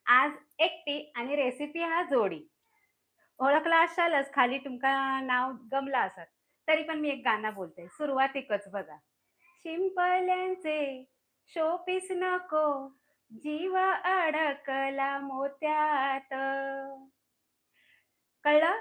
आज एकटी आणि रेसिपी हा जोडी. ओळखला असालच, खाली तुमका नाव गमला असत. तरी पण मी एक गाणं बोलते सुरुवातीकच बघा. शिंपल्यांचे शोपीस नको, जीव अडकला मोत्यात. कळलं?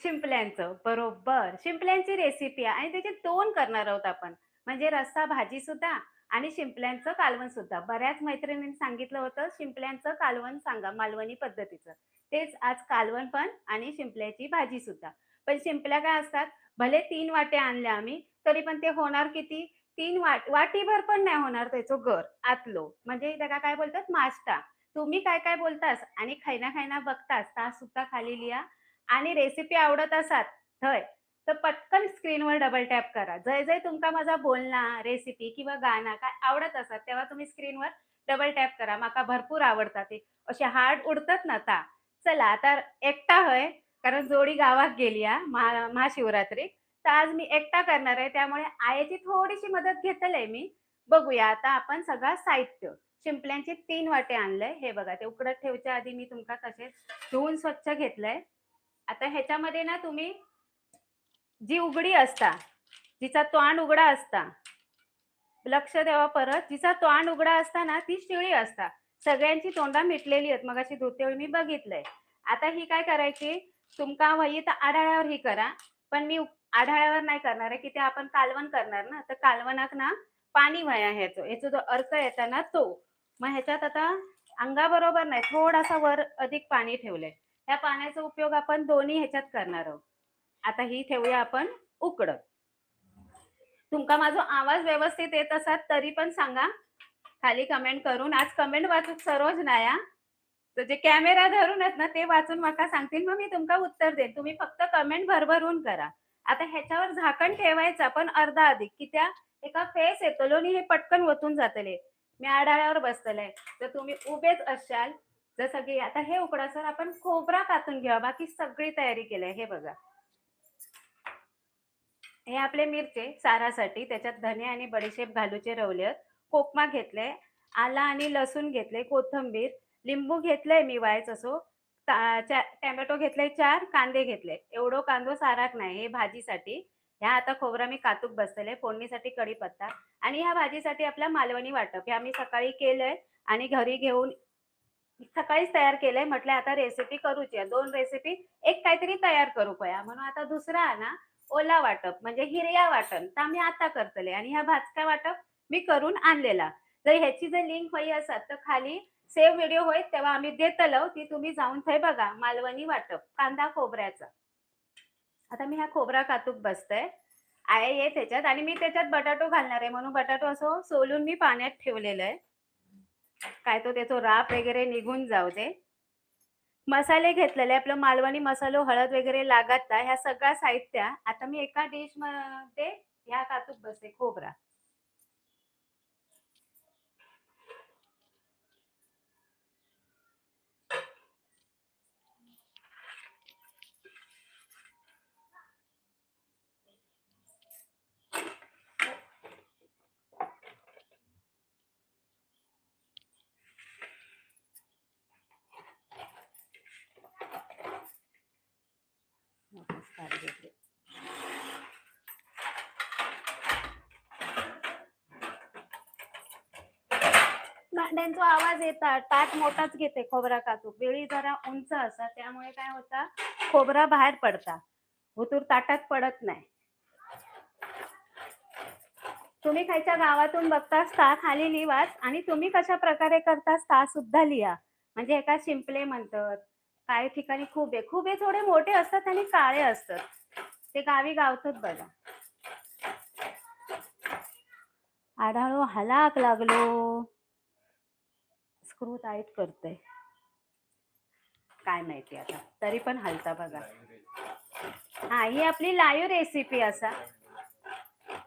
शिंपल्यांचं. बरोबर. शिंपल्यांची रेसिपी आहे आणि त्याचे 2 करणार आहोत आपण. म्हणजे रस्सा भाजी सुद्धा आणि शिंपल्यांचं कालवण सुद्धा. बऱ्याच मैत्रिणींनी सांगितलं होतं शिंपल्यांचं कालवण सांगा मालवणी पद्धतीचं. तेच आज कालवण पण आणि शिंपल्याची भाजी सुद्धा. पण शिंपल्या काय असतात, भले 3 वाट्या आणल्या आम्ही, तरी पण ते होणार किती? 3 वाटीभर पण नाही होणार त्याचं गर आतलो. म्हणजे त्याला काय बोलतात मास्टा. तुम्ही काय-काय बोलतास आणि खैना-खैना बघतास, ता सुद्धा खाली लिहा आणि रेसिपी आवडत असात थंय, तर पटकन स्क्रीनवर डबल टॅप करा. जय-जय तुमका माझा बोलणं, रेसिपी किंवा गाणं काय आवडत असत, तेव्हा तुम्ही स्क्रीनवर डबल टॅप करा. माका भरपूर आवडतात ते. असे हार्ट उडतात ना ता. चला आता एकटा होय, कारण जोडी गावात गेली हा महाशिवरात्रीक. तर आज मी एकटा करणार आहे, त्यामुळे आईची थोडीशी मदत घेतलंय मी. बघूया आता आपण सगळं साहित्य. शिंपल्यांचे 3 वाटे आणलंय. हे बघा ते उकडत ठेवच्या आधी मी तुमका तसेच धुवून स्वच्छ घेतलंय. आता ह्याच्यामध्ये ना तुम्ही जी उघडी असता, जिचा तोंड उघडा असता, लक्ष द्यावा परत. जिचा तोंड उघडा असता ना, ती शिळी असता. सगळ्यांची तोंडा मिटलेली आहेत. मगाशी धुतेवेळी मी बघितलंय. आता ही काय करायची, तुमका वही तर आढळ्यावर ही करा. पण मी आढळ्यावर नाही करणार आहे, की ते आपण कालवण करणार ना, तर कालवणाक ना पाणी व्हाया ह्याचं. ह्याचा जो अर्क येता ना तो. मग ह्याच्यात आता अंगाबरोबर नाही, थोडासा वर अधिक पाणी ठेवलंय. त्या पाण्याचा उपयोग आपण दोन्ही ह्याच्यात करणार आहोत. आता ही ठेवूया आपण उकडत. तुमका माझा आवाज व्यवस्थित येत असत तरी पण सांगा खाली कमेंट करून. आज कमेंट वाचूक सरोज नाही हा. तर जे कॅमेरा धरून आहेत ना ते वाचून माका सांगतील, मग मी तुमका उत्तर देईन. तुम्ही फक्त कमेंट भरभरून करा. आता ह्याच्यावर झाकण ठेवायचं पण अर्धा अधिक, की त्या एका फेस येतलो आणि हे पटकन वतून जातले. मी आढाळ्यावर बसतले, तर तुम्ही उभेच असाल. जसं की आता हे उकडासर आपण खोबरा कातून घ्या. बाकी सगळी तयारी केली हे बघा. हे आपले मिरचे सारासाठी, त्याच्यात धने आणि बडीशेप घालूचे रवलेत. कोकमा घेतले, आला आणि लसूण घेतले, कोथिंबीर, लिंबू घेतलंय मी वायच असो, टोमॅटो घेतले 4, कांदे घेतले. एवढं कांदो साराक नाही, हे भाजीसाठी. ह्या आता खोबरा मी कातूक बसतले, फोडणीसाठी कढीपत्ता आणि ह्या भाजीसाठी आपला मालवणी वाटप. हे आम्ही सकाळी केलंय आणि घरी घेऊन सकाळीच तयार केलंय. म्हटलं आता रेसिपी करूची आहे. 2 रेसिपी एक काहीतरी तयार करू पया. म्हणून आता दुसरा आहे ना ओला वाटप म्हणजे हिरया वाटण तर आम्ही आता करतले आणि ह्या भाजका वाटप मी करून आणलेला. जर ह्याची जर लिंक हवी असत तर खाली सेव्ह व्हिडिओ होईल तेव्हा आम्ही देतलो, ती तुम्ही जाऊन थंय बघा. मालवणी वाटप कांदा खोबऱ्याचा. आता मी हा खोबरा कातूक बसतय आहे हे त्याच्यात आणि मी त्याच्यात बटाटो घालणार आहे, म्हणून बटाटो असं सोलून मी पाण्यात ठेवलेलं आहे. काय तो त्याचा राप वगैरे निघून जाऊ दे. मसाले घेतलेले आपलं मालवणी मसालो, हळद वगैरे लागत ह्या सगळ्या साहित्य आता मी एका डिश मध्ये ह्या कातूक बसते खोबरा. भांड्यांचा आवाज येतात. ताट मोठाच घेते खोबरा कातूक. वेळी जरा उंच असतात त्यामुळे काय होता खोबरा बाहेर पडता, उतूर ताटात पडत नाही. तुम्ही खायच्या गावातून बघतास ता खाली लिहाच आणि तुम्ही कशा प्रकारे करतास ता सुद्धा लिहा. म्हणजे एका शिंपले म्हणतात, काही ठिकाणी खुबे खुबे थोडे मोठे असतात आणि काळे असतात. ते गावी गावतात बघा. आढाळो हलाक लागलो, स्क्रू टाईट करते काय माहिती आता, तरी पण हलता बघा. हा ही आपली लाईव्ह रेसिपी असा.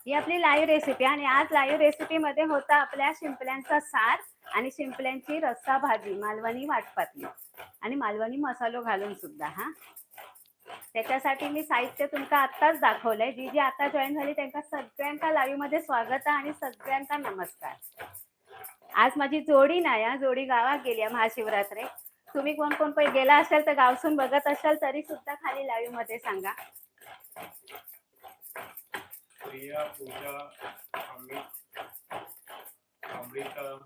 ही आपली लाईव्ह रेसिपी आणि आज लाईव्ह रेसिपी मध्ये होता आपल्या शिंपल्यांचा सार आणि शिंपल्यांची रस्सा भाजी मालवणी वाटपातली आणि मालवणी मसालो घालून सुद्धा. हा त्याच्यासाठी मी साहित्य तुमका आत्ताच दाखवलंय. जी जी आता जॉईन झाली त्यांना सगळ्यांका लाईव्ह मध्ये स्वागत आणि सगळ्यांका नमस्कार. आज माझी जोडी नाही हा, जोडी गावात गेली आहे महाशिवरात्री. तुम्ही कोण कोण पण गेला असाल तर गावसून बघत असाल तरी सुद्धा खाली लाईव्ह मध्ये सांगा. प्रिया, पूजा, अमृता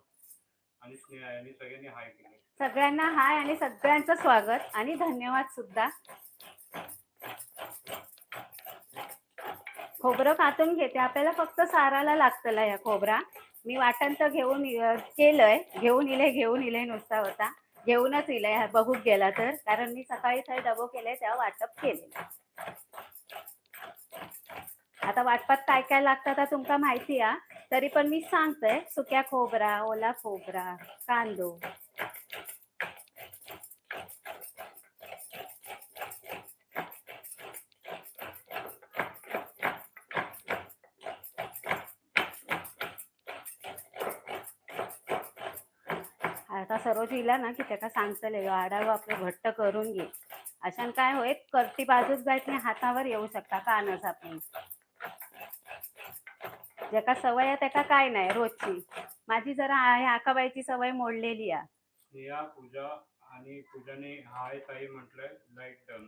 आणि स्नेहा यांनी सगळ्यांनी हाय केले. सगळ्यांना हाय आणि सगळ्यांचं स्वागत आणि धन्यवाद सुद्धा. खोबरं कातून घेते. आपल्याला फक्त साराला लागतला या खोबरा. मी वाटण तर घेऊन केलंय, घेऊन इले नुसता होता. घेऊनच इलंय बघूक गेला तर, कारण मी सकाळी थंय डबो केले तेव्हा वाटप केलेलं. आता वाटपात काय काय लागतं आता तुमका माहिती आहे, तरी पण मी सांगते. सुक्या खोबरा, ओला खोबरा, कांदो, आता सरोज इला ना की त्याला सांगतले आडावं आपलं घट्ट करून घे. अशान काय होईल, करती बाजूच जायत नाही, हातावर येऊ शकता कानच आपण. ज्याका सवय आहे त्याका काय नाही रोजची. माझी जरा हाकाबाईची सवय मोडलेली आहे. स्नेहा, पूजा आणि पूजाने हाय ताई म्हटलंय, लाईक डन.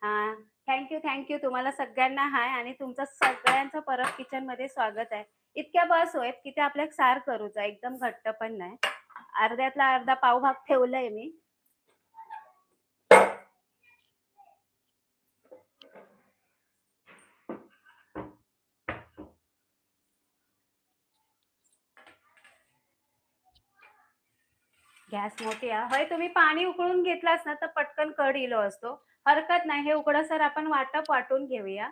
हा, थँक्यू तुम्हाला सगळ्यांना हाय आणि तुमचं सगळ्यांचं परत किचन मध्ये स्वागत आहे. इतक्या बस होत की ते आपल्या सार करूच, एकदम घट्ट पण नाही. अर्ध्यातला अर्धा पावभाग ठेवलाय मी. गॅस मोठी आहे होय. तुम्ही पाणी उकळून घेतलास ना तर पटकन कड इलो असतो. हरकत नाही, हे उकडसर आपण वाटप वाटून घेऊया.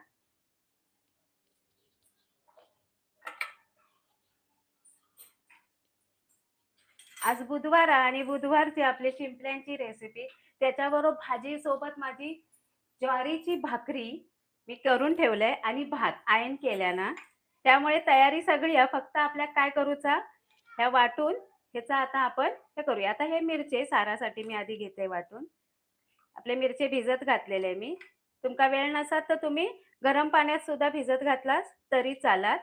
आज बुधवार आणि बुधवारची आपली शिंपल्यांची रेसिपी, त्याच्याबरोबर भाजी सोबत माझी ज्वारीची भाकरी मी करून ठेवलंय आणि भात आयन केल्या ना, त्यामुळे तयारी सगळी आहे. फक्त आपल्या काय करूचा, ह्या वाटून ह्याचा आता आपण हे करूया. आता हे मिरचे सारासाठी मी आधी घेते वाटून. आपले मिरचे भिजत घातलेले मी. तुमका वेळ नसात तर तुम्ही गरम पाण्यात सुद्धा भिजत घातलास तरी चालात.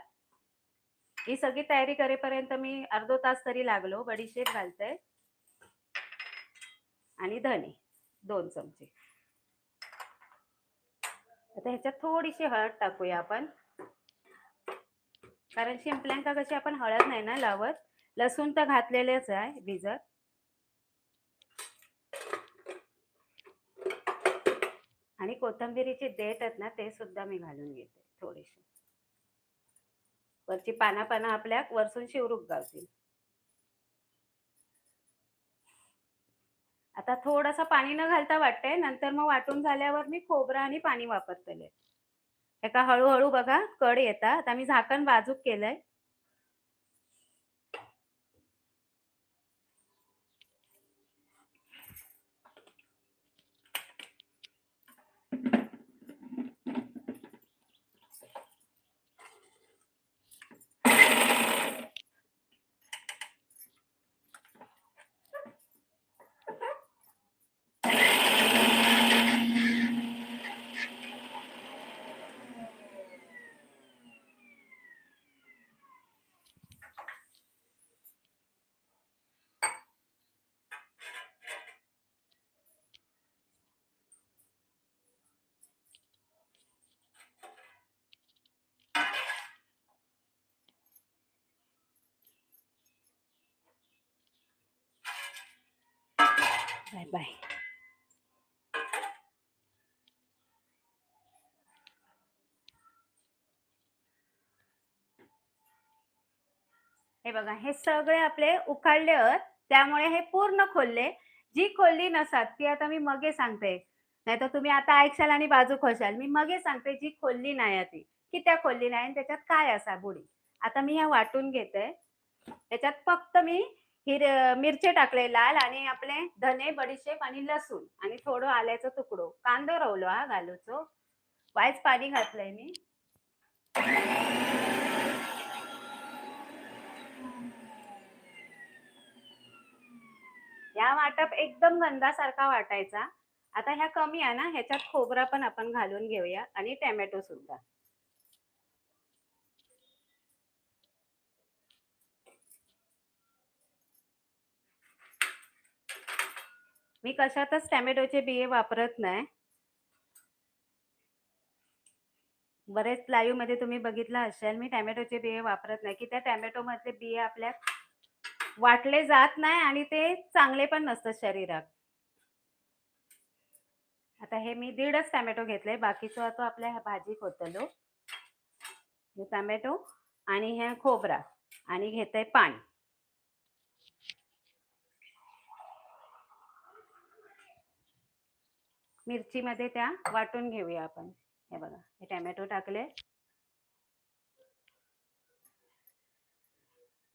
ही सगळी तयारी करेपर्यंत मी अर्धा तास तरी लागलो. बडीशेप घालते आणि धने 2 चमचे. आता ह्याच्यात थोडीशी हळद टाकूया आपण, कारण शिंपल्यांका कशी आपण हळद नाही ना लावत. लसूण तर घातलेलेच आहे भिजत. आणि कोथिंबीरीचे देठ आहेत ना ते सुद्धा मी घालून घेते थोडीशी. वरची पाना आपल्या वरसून शिवरूक गावतील. आता थोडासा पाणी न घालता वाटतंय, नंतर मग वाटून झाल्यावर मी खोबरं आणि पाणी वापरतले. एका हळूहळू बघा कड येतात. आता मी झाकण बाजूक केलंय. Bye bye. हे बघा, हे सगळे आपले उकाळले आहेत, त्यामुळे हे पूर्ण खोलले. जी खोलली नसतात ती आता मी मगे सांगते, नाही तर तुम्ही आता ऐकशाल आणि बाजू खोशाल. मी मगे सांगते जी खोलली नाही ती की त्या खोलली नाही, त्याच्यात काय असा बुडी. आता मी ह्या वाटून घेते. त्याच्यात फक्त मी मिरचे टाकले लाल, आणि आपले धने, बडीशेप आणि लसूण आणि थोडं आल्याचं तुकडो, कांदो रवलो हा घालूचो. वायच पाणी घातलंय मी. या वाटप एकदम गंधासारखा वाटायचा. आता ह्या कमी आहे ना, ह्याच्यात खोबरा पण आपण घालून घेऊया आणि टोमॅटो सुद्धा. मी कशातच टोमॅटोचे बिये वापरत नाही. बरेच लाईव्हमध्ये तुम्ही बघितलं असेल, मी टोमॅटोचे बिये वापरत नाही, की त्या टोमॅटोमधले बिये आपल्या वाटले जात नाही आणि ते चांगले पण नसतात शरीरात. आता हे मी 1.5च टोमॅटो घेतले. बाकीचं आता आपल्या ह्या भाजीक होतलो. हे टोमॅटो आणि हे खोबरा आणि घेते पाणी. मिरचीमध्ये त्या वाटून घेऊया आपण. हे बघा, हे टोमॅटो टाकले.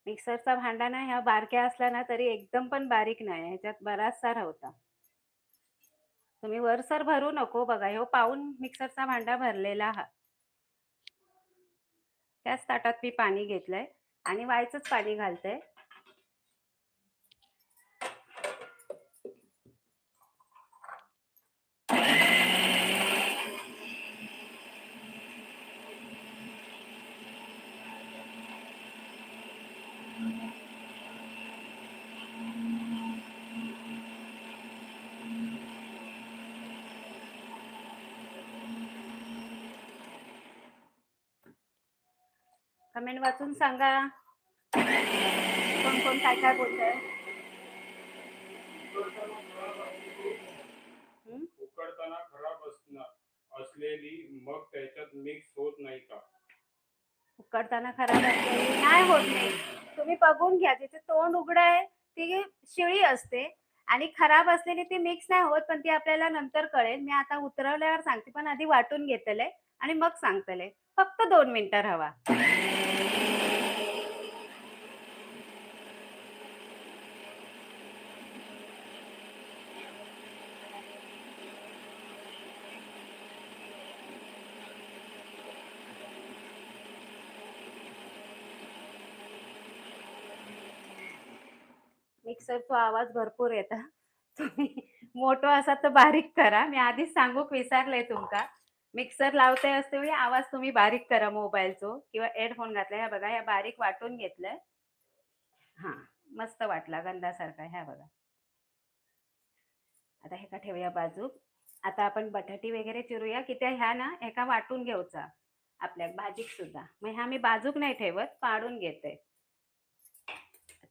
मिक्सरचा भांडा ना ह्या बारक्या असला ना तरी एकदम पण बारीक नाही, ह्याच्यात बराचसा रवता. तुम्ही वरसर भरू नको. बघा, ह्यो पाऊण मिक्सरचा भांडा भरलेला हा. त्याच ताटात मी पाणी घेतलंय आणि वायचंच पाणी घालते. कमेंट वाचून सांगा कोण कोण काय काय बोलतंय. हं? उकडताना खराब असलेली मग त्याच्यात मिक्स होत नाही का? उकडताना खराब असलेली नाही होत नाही. तुम्ही बघून घ्या, जिथे तोंड उघडं आहे ती शिळी असते आणि खराब असलेली ती मिक्स नाही होत, पण ती आपल्याला नंतर कळेल. मी आता उतरवल्यावर सांगते, पण आधी वाटून घेतलंय आणि मग सांगतले. फक्त 2 मिनिटं रवा. मिक्सरचा आवाज भरपूर येता. तुम्ही मोठो असा तर बारीक करा. मी आधीच सांगूक विसरले तुमका. मिक्सर लावते असतेवेळी आवाज तुम्ही बारीक करा मोबाईलचो किंवा हेडफोन घातला. ह्या बघा, ह्या बारीक वाटून घेतलंय. हां, मस्त वाटला गंधासारखा. ह्या बघा. आता हे का ठेवूया बाजूक. आता आपण बटाटी वगैरे चिरूया, की त्या ह्या ना एका वाटून घेऊचा आपल्या भाजीक सुद्धा. मग ह्या मी बाजूक नाही ठेवत, काढून घेते.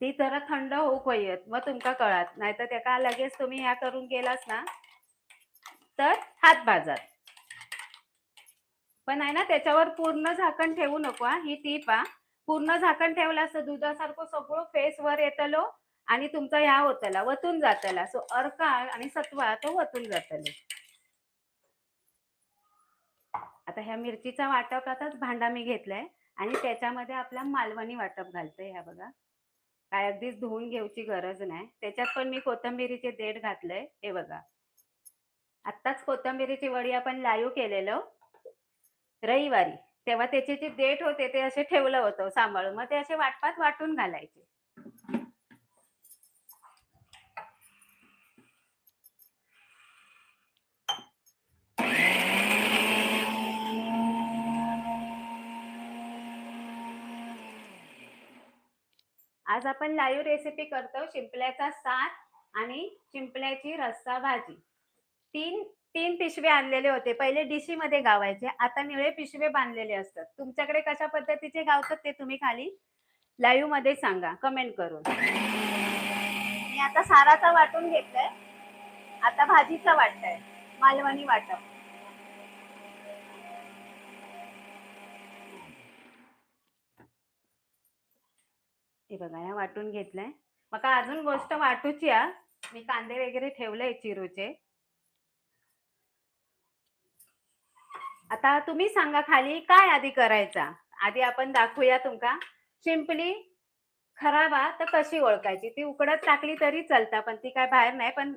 ती जरा थंड होऊक होईत, मग तुमका कळत. नाहीतर त्याका लगेच तुम्ही ह्या करून गेलास ना तर हात भाजत. पण आहे ना त्याच्यावर पूर्ण झाकण ठेवू नको हा. ही टीप हा. पूर्ण झाकण ठेवलास तर दुधासारखं सगळं फेस वर येतलो आणि तुमचा ह्या होतला, वतून जातला. सो अर्क आणि सत्वा तो वतून जातले. आता ह्या मिरचीचा वाटपातच भांडा मी घेतलाय आणि त्याच्यामध्ये आपला मालवणी वाटप घालते. ह्या बघा, काय अगदीच धुवून घेऊची गरज नाही. त्याच्यात पण मी कोथिंबिरीचे देठ घातलंय. हे बघा, आत्ताच कोथिंबिरीची वडी आपण लाईव्ह केलेलं रविवारी, तेव्हा त्याचे जे देठ होते ते असे ठेवलं होतं सांभाळून. मग ते असे वाटपात वाटून घालायचे. आज आपण लाईव्ह रेसिपी करतो शिंपल्याचा सार आणि शिंपल्याची रस्सा भाजी. तीन तीन पिशवे आणलेले होते. पहिले डिशी मध्ये गावायचे, आता निळे पिशवे बांधलेले असतात. तुमच्याकडे कशा पद्धतीचे गावतात ते तुम्ही खाली लाईव्ह मध्ये सांगा कमेंट करून. मी आता साराचा वाटून घेतलाय, आता भाजीचा वाटताय मालवणी वाटप. हे बघा, ह्या वाटून घेतलंय. मग अजून गोष्ट वाटूची आ, मी कांदे वगैरे ठेवले चिरूचे. आता तुम्ही सांगा खाली काय आधी करायचा. आधी आपण दाखवूया तुमका सिंपली. खराब आ तर कशी ओळखायची. ती उकडत टाकली तरी चालता, पण ती काय बाहेर नाही. पण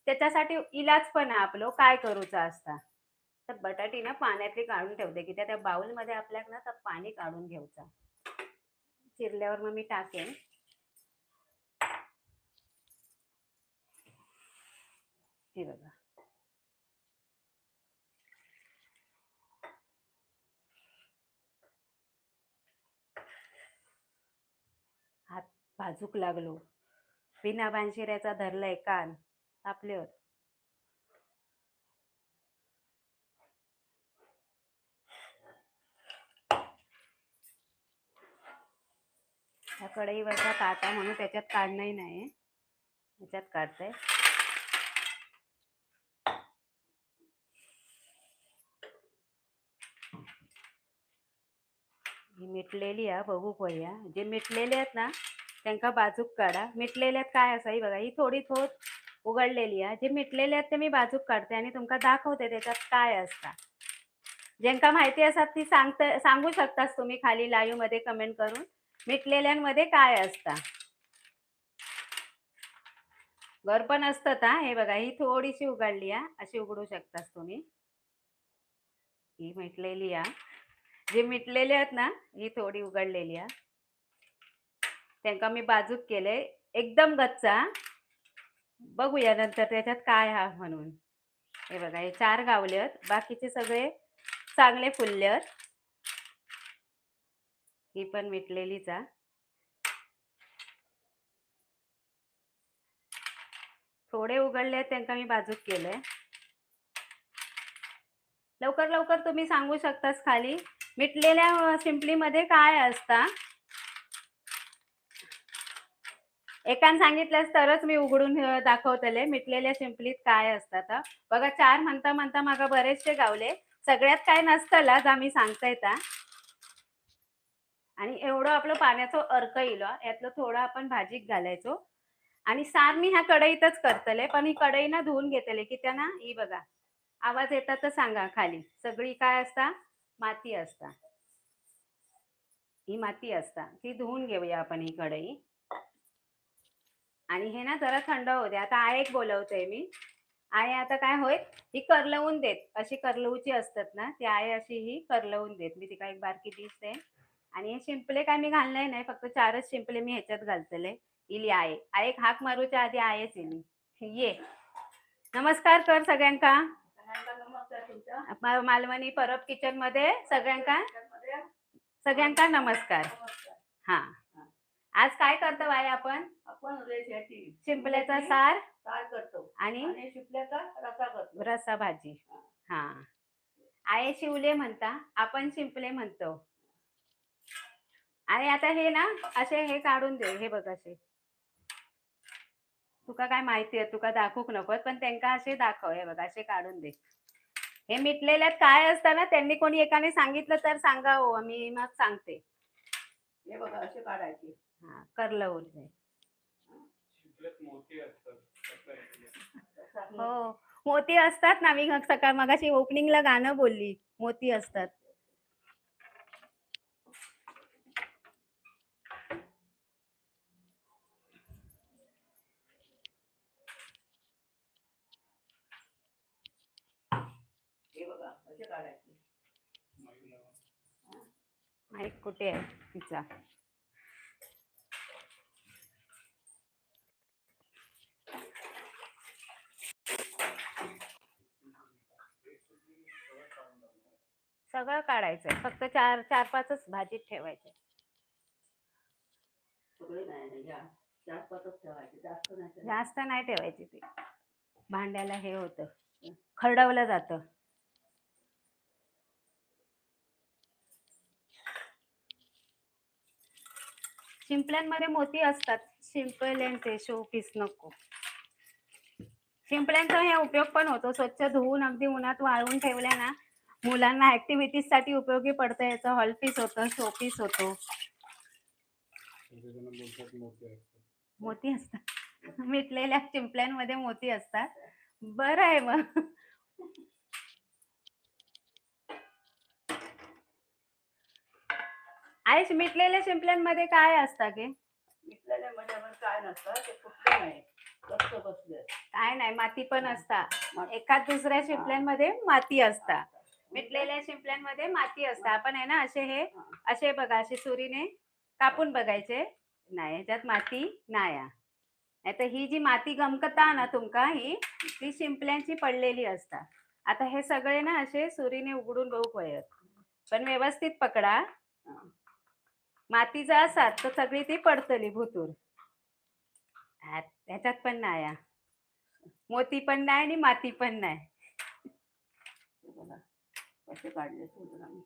त्याच्यासाठी इलाज पण आहे आपलं, काय करूचा असता. तर बटाटी ना पाण्यातली काढून ठेवते, की त्या बाउल मध्ये आपल्याला ना तर पाणी काढून घ्यायचा. चिरल्यावर मग मी टाकेन. हे बघा, हात भाजूक लागलो. बिना बांशिऱ्याचा धरलाय कान. तापल्यावर ह्या कढईवरचा ताट आहे म्हणून त्याच्यात काढणंही नाही, ह्याच्यात काढते. ही मिटलेली आहे, बघू पळया. जे मिटलेले आहेत ना त्यांका बाजूक काढा. मिटलेल्यात काय असा ही बघा, ही थोडी थोड उघडलेली आहे. जे मिटलेले आहेत ते मी बाजूक काढते आणि तुमका दाखवते त्याच्यात काय असता. ज्यांका माहिती असतात ती सांगू शकतास तुम्ही खाली लाईव्ह मध्ये कमेंट करून मिटलेल्यांमध्ये काय असता. घर पण असतात हा. हे बघा, ही थोडीशी उघडली आहे, अशी उघडू शकतास तुम्ही. ही मिटलेली आहे. जे मिटलेले आहेत ना ही थोडी उघडलेली आहे. त्यांका मी बाजूक केले एकदम गच्चा. बघूया नंतर त्याच्यात काय हा म्हणून. हे बघा, हे 4 गावलेत, बाकीचे सगळे चांगले फुललेत. ही पण मिटलेलीच आहे. थोडे उघडले आहेत त्यांका मी बाजूक केलंय. लवकर लवकर तुम्ही सांगू शकतास खाली मिटलेल्या सिंपली मध्ये काय असता. एकान सांगितलंस तरच मी उघडून दाखवतले मिटलेल्या सिंपलीत काय असतात. बघा 4 म्हणता म्हणता मागा बरेचसे गावले. सगळ्यात काय नसतला जा मी सांगता येता. आणि एवढं आपलं पाण्याचं अर्क येईल. यातलं थोडं आपण भाजीत घालायचो आणि सार मी ह्या कढईतच करतले, पण ही कढई ना धुवून घेतले की त्यांना ही बघा आवाज येतात तर सांगा. खाली सगळी काय असता, माती असता. ही माती असता, ती धुवून घेऊया आपण ही कढई. आणि हे ना जरा थंड होऊ दे. आता आय एक बोलवते मी. आय आता काय होईल, ही करलवून देत. अशी करलवूची असतात ना ती आय अशी ही करलवून देत. मी तिका एक बारकी डिश दे. आणि हे शिंपले काय मी घालणार नाही, फक्त 4च शिंपले मी ह्याच्यात घालतले. इली आय आय एक हाक मारूच्या आधी आयच येईल. ये नमस्कार कर सगळ्यांका. मालवणी परब किचन मध्ये सगळ्यांका नमस्कार. हा, आज काय करतो बाई आपण शिंपल्याचा सार आणि शिंपल्याचा रस्सा भाजी. हा, आये शिवले म्हणता, आपण शिंपले म्हणतो. आणि आता हे ना असे हे काढून दे. हे बघ असे तुका काय माहिती आहे, तुका दाखवूक नको पण त्यांका असे दाखव. हे बघा असे काढून दे. हे मिटलेल्यात काय असतं ना, त्यांनी कोणी एकाने सांगितलं तर सांगा हो, मी मग सांगते. हे बघा असे काढायचे. हा, करलवून दे. हो, मोती असतात ना. मी सकाळ मगाशी ओपनिंगला गाणं बोलली, मोती असतात. माईक कुठे आहे तिचा. सगळं काढायचंय, फक्त 4-5च भाजीत ठेवायचे. जास्त नाही ठेवायची, ती भांड्याला हे होतं, खरडवलं जातं. शिंपल्यांमध्ये मोती असतात. शिंपल्यांचे शोपीस नको. शिंपल्यांचा हे उपयोग पण होतो. स्वच्छ धुवून अगदी उन्हात वाळवून ठेवल्या ना, मुलांना ऍक्टिव्हिटीज साठी उपयोगी पडतं. याचं हॉलपीस होतं, शोपीस होतो. मोती असतात मिटलेल्या शिंपल्यांमध्ये, मोती असतात. बरं आहे मग. आयुष, मिटलेल्या शिंपल्यांमध्ये काय असतं गे? मिटलेल्यामध्ये काय नसतं, ते फुटले नाही, काय नाही, माती पण असता. एखाद दुसऱ्या शिंपल्यांमध्ये माती असता. मिटलेल्या शिंपल्यांमध्ये माती असता. आपण आहे ना असे असे बघा, असे सुरीने कापून बघायचे. नाही, ह्याच्यात माती नाही. आता ही जी माती गमकता ना तुमका, ही ती शिंपल्यांची पडलेली असता. आता हे सगळे ना असे सुरीने उघडून बघू पळत, पण व्यवस्थित पकडा. माती जर असात तर सगळी ती पडतली भुतूर. ह्याच्यात पण नाही. मोती पण नाही आणि माती पण नाही. हे बघा कसे काढले सोडून आम्ही.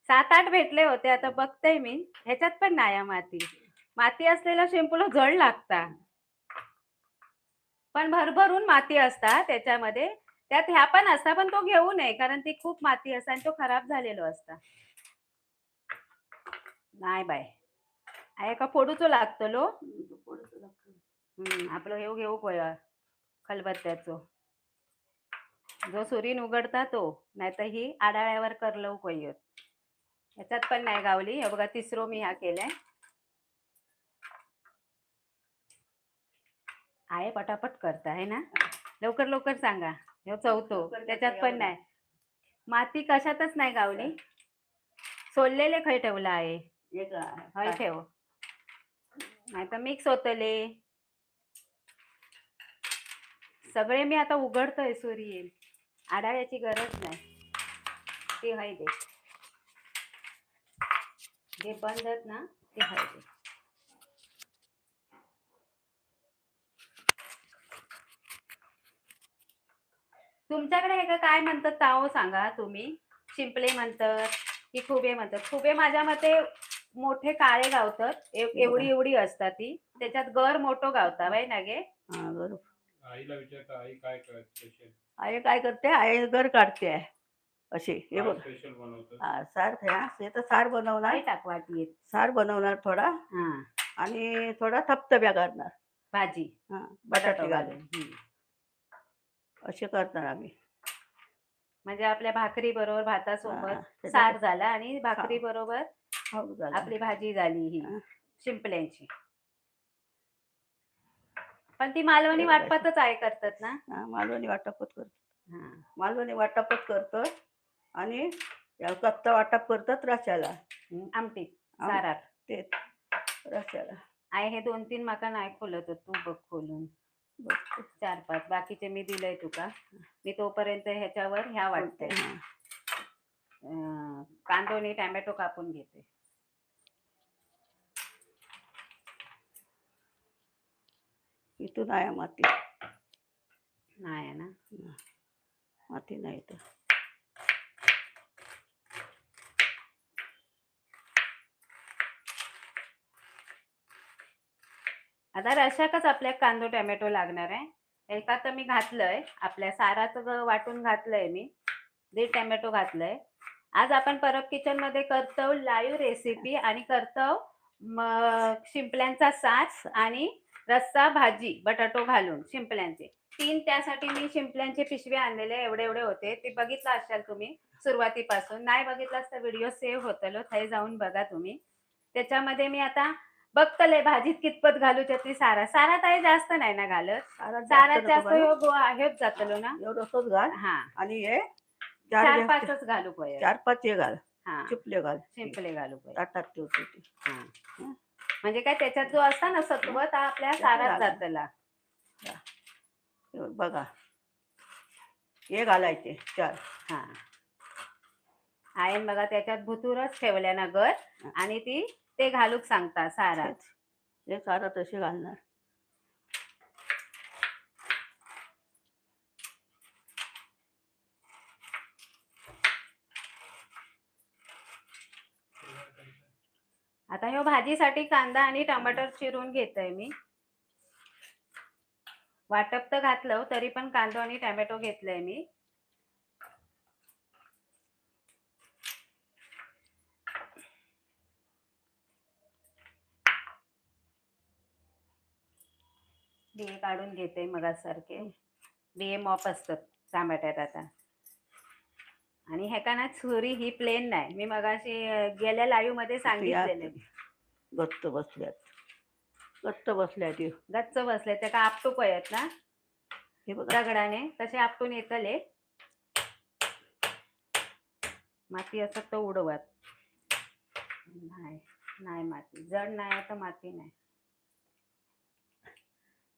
7-8 भेटले होते. आता बघते मी. ह्याच्यात पण नाही आहे माती. माती असलेला शिंपलं जड लागता. पण भरभरून माती असता त्याच्यामध्ये. त्यात ह्या पण असता, पण तो घेऊ नये कारण ती खूप माती असता आणि तो खराब झालेलो असता. नाही बाय. आहे का फोडूचो लागतलो. तो पोळीचं लागतं. आपलं हे घेऊ पया खलबत्त्याचो. जो सुरीन उघडता तो, नाहीतर ही आडाळ्यावर करलव पयत. याच्यात पण नाही गावली. हे बघा तिसरो मी हा केलाय. आहे पटापट करता आहे ना. लवकर लवकर सांगा. हे चौथो त्याच्यात पण नाही. माती कशातच नाही गावली. सोललेले खय ठेवला आहे. हे का हय ठेव. नाही तर मिक्स होतले. सगळे मी आता उघडतोय सुरी. आडाळ्याची गरज नाही. ते हाय दे. जे बंद आहेत ना ते हाय दे. तुमच्याकडे हे काय म्हणतात ताओ सांगा तुम्ही. शिंपले म्हणतात की खुबे म्हणतात. खुबे माझ्या मते मोठे काळे गावतात. एवढी एवढी असतात ती. त्याच्यात गर मोठो गावता बाई ना गे. हा बरोबर. आईला विचारता आई काय करत स्पेशल आई काय करते, आई घर काढते आहे अशी. हे बघ स्पेशल बनवतं. हा सार हे तर सार बनवणार. काय टाक वाटीत. सार बनवणार थोडा हा आणि थोडा थपथप्या करणार. भाजी हा बटाटा बटाटे घालून. घालून असे करणार आम्ही. म्हणजे आपल्या भाकरी बरोबर भातासोबत त्याच्यात- सार झाला आणि भाकरी बरोबर हो झालं. आपली भाजी झाली ही हा. शिंपल्यांची. पण ती मालवणी वाटपातच आहे करतात ना. हा, मालवणी वाटपच करतो. हा. मालवणी वाटपच करतो आणि या कच्चा वाटप करतात रश्याला. आमटी सारात. ते रश्याला आहे हे 2-3 माका नाही खोलत होत. तू बघ खोलून. 4-5 बाकीचे मी दिलंय तुका. मी तोपर्यंत ह्याच्यावर ह्या वाटते. हा. कांदो आणि टॅमॅटो कापून घेते. इथून आहे माती. नाही आहे ना. माती नाही तर आता रशाकच आपल्या कांदो टॅमॅटो लागणार आहे. एका तर मी घातलंय. आपल्या साराचं वाटून घातलंय मी. 1.5 टॅमॅटो घातलंय. आज आपण परब किचन मध्ये करतो लाईव्ह रेसिपी आणि करतो शिंपल्यांचा सास आणि रस्सा भाजी बटाटो घालून शिंपल्यांचे 3. त्यासाठी मी शिंपल्यांचे पिशवे आणलेले एवढे एवढे होते. ते बघितलं असाल तुम्ही सुरुवातीपासून. नाही बघितलास तर व्हिडिओ सेव्ह होतलो. थंय जाऊन बघा तुम्ही. त्याच्यामध्ये मी आता बघतले भाजीत कितपत घालू त्यातली सारा. सारात आहे जास्त नाही ना घालत. सारात जास्त हेच जातलो ना. एवढंच घाल. हा आणि हे 4-5च घालू पाहिजे. 4-5 हे घाल. हा चिपले घाल. शिंपले घालू पाहिजे. ताटात ठेवते ती. हा. म्हणजे काय त्याच्यात जो असता ना सत्व तर आपल्या सारात जातला. बघा हे घालायचे 4. हा आहे बघा त्याच्यात भुतूरच ठेवल्या ना गर आणि ती ते घालूक सांगता सारात. हे सारा तसे घालणार. आता ह्यो भाजीसाठी कांदा आणि टमाटर चिरून घेतोय मी. वाटप तर घातलं तरी पण कांदा आणि टोमॅटो घेतलंय मी. बिये काढून घेते मगासारखे. बिये मॉप असतात टमाट्यात आता. आणि ह्याका ना छुरी ही प्लेन नाही. मी मगाशी गेल्या लाईव्ह मध्ये सांगितलेले. गच्च बसल्यात. गच्च बसल्यात. गच्च बसले त्या का आपटूक आहेत ना. हे बघा दगडाने तसे आपटून येतले. माती असत तर उडवत नाही. नाही माती जड नाही आता. माती नाही.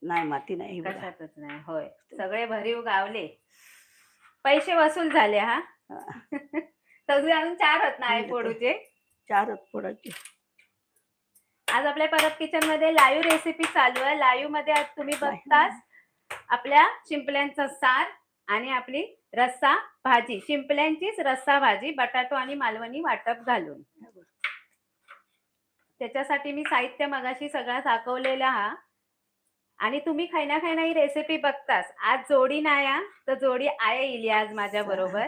नाही माती नाही. कशातच नाही. होय सगळे भरीव गावले. पैसे वसूल झाले. हा तरी अजून 4 होत नाही फोडूचे. 4च फोडायचे. आज आपल्या परब किचन मध्ये लाईव्ह रेसिपी चालू आहे. लाईव्ह मध्ये आज तुम्ही बघताच आपल्या शिंपल्यांचा सार आणि आपली रस्सा भाजी, शिंपल्यांचीच रस्सा भाजी बटाटो आणि मालवणी वाटप घालून. त्याच्यासाठी मी साहित्य मगाशी सगळा दाखवलेला हा. आणि तुम्ही खायना खायना ही रेसिपी बघताच. आज जोडी नाही हा, तर जोडी आहे इली आज माझ्या बरोबर.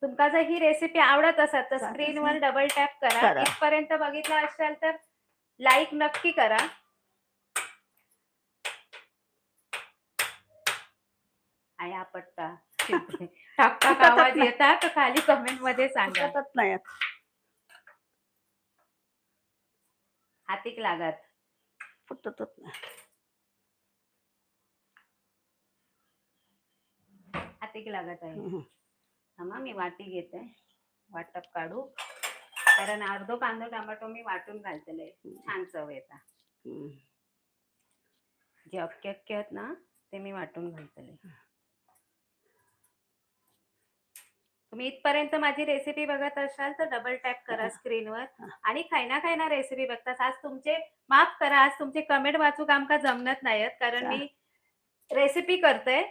तुमका जर ही रेसिपी आवडत असेल तर स्क्रीनवर डबल टॅप करा. करा. इथपर्यंत बघितलं असाल तर लाईक नक्की करा. आहे आपट्टा टाक टाक आवाज येतात तर खाली कमेंट मध्ये सांगा. फुटतच नाही. हातीक लागत फुटतच नाही. हातीक लागत आहे. हम्म. थांबा मी वाटी घेते. वाटप काढू. कारण अर्धो कांदो टमाटो मी वाटून घालतले. छान चव येतात. हम्म. जे अख्खे अख्खे आहेत ना ते मी वाटून घालतले. तुम्ही इथपर्यंत माझी रेसिपी बघत असाल तर डबल टॅप करा स्क्रीनवर. आणि खायना खायना रेसिपी बघतास. आज तुमचे माफ करा, आज तुमचे कमेंट वाचूक आमका जमत नाहीत कारण मी रेसिपी करते.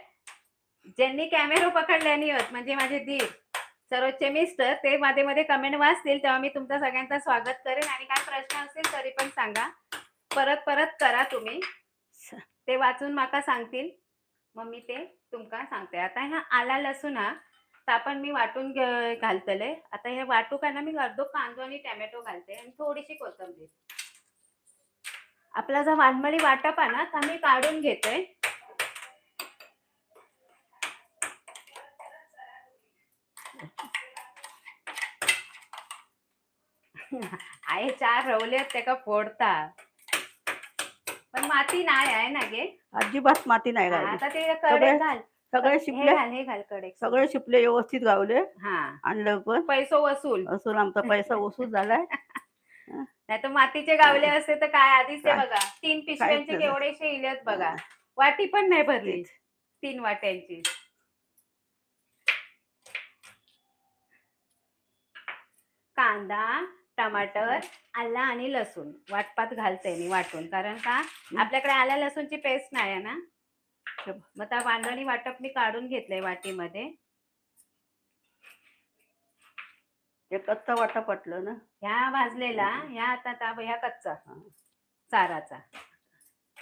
ज्यांनी कॅमेरा पकडल्यानी होत म्हणजे माझे दीर सरोजचे मिस्टर, ते मध्ये मध्ये कमेंट वाचतील तेव्हा मी तुमचं सगळ्यांचं स्वागत करेन. आणि काय प्रश्न असतील तरी पण सांगा. परत परत करा तुम्ही, ते वाचून माका सांगतील मग मी ते तुमका सांगते. आता ह्या आला लसूण हा तर आपण मी वाटून घालतले. आता हे वाटू का ना मी अर्धो कांदो आणि टॅमॅटो घालते आणि थोडीशी कोथिंबीर. आपला जो वानमळी वाटप आहे ना तर मी काढून घेते. आहे 4 रवले त्याका फोडता पण माती नाही आहे ना गे. अजिबात माती नाही घालली. आता ते कडे घाल. सगळे शिपले. हे घाल कडे. सगळे शिपले व्यवस्थित गावले. हा आणलं पण पैसो वसूल असून आमचा पैसा वसूल झालाय. नाही तर मातीचे गावले असते तर काय आधीच ते बघा 3 पिशव्यांचे केवढेशे इलेत बघा. वाटी पण नाही भरली 3 वाट्यांची. कांदा, टमाटर, आला आणि लसूण वाटपात घालते मी वाटून. कारण का आपल्याकडे आला लसूणची पेस्ट नाही आहे ना. मग त्या वांगणी वाटप मी काढून घेतलंय वाटीमध्ये. हे कच्चा वाटा पटलं ना. ह्या भाजलेला ह्या आता ह्या कच्चा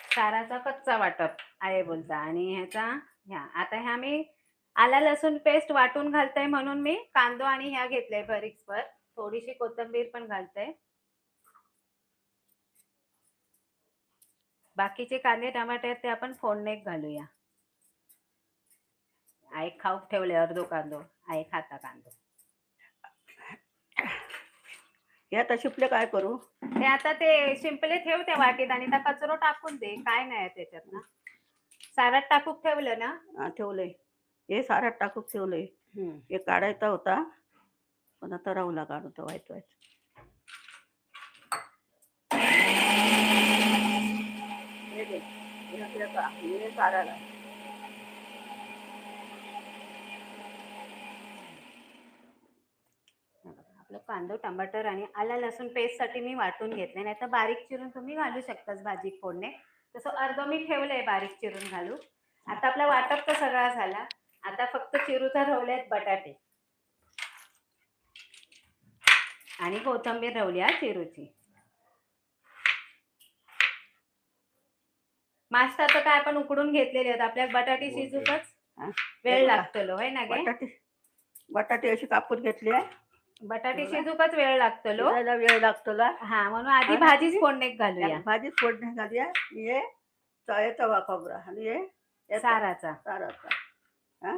साराचा कच्चा वाटप आहे बोलता. आणि ह्याचा ह्या आता ह्या मी आला लसूण पेस्ट वाटून घालते म्हणून मी कांदो आणि ह्या घेतले भरीसभर. थोडीशी कोथिंबीर पण घालते. बाकीचे कांदे टमाटे ते आपण फोडणीत घालूया. आई खाऊक ठेवले अर्धो कांदो. आई खाता कांदो. हे आता शिपले काय करू. ते आता ते शिंपले ठेव त्या वाटीत आणि त्या कचरो टाकून दे. काय नाही त्याच्यात ना. सारात टाकूक ठेवलं ना. ठेवलंय. हे सारात टाकून ठेवलंय. हे काढायचा होता पण आता राहूला काढतो व्हायचं. आपलं कांदो टमाटर आणि आला लसूण पेस्ट साठी मी वाटून घेतले. नाही तर बारीक चिरून तुम्ही घालू शकतास भाजी फोडणे. तसं अर्ध मी ठेवलंय बारीक चिरून घालू. आता आपला वाटप तर सगळा झाला. आता फक्त चिरूचा ठेवलेत बटाटे आणि कोथिंबीर ठेवली हा चिरूची. मास्ता तर काय आपण उकडून घेतलेले आहेत. आपल्या बटाटे शिजूकच वेळ लागतलो है ना गे. बटाटे अशी कापून घेतली आहे. बटाटे शिजूकच वेळ लागतलो. वेळ लागतो. हा म्हणून आधी भाजीच फोडणीत घालूया. भाजीच फोडणीत घालूया. हे तवा खोबरा आणि हे साराचा. हा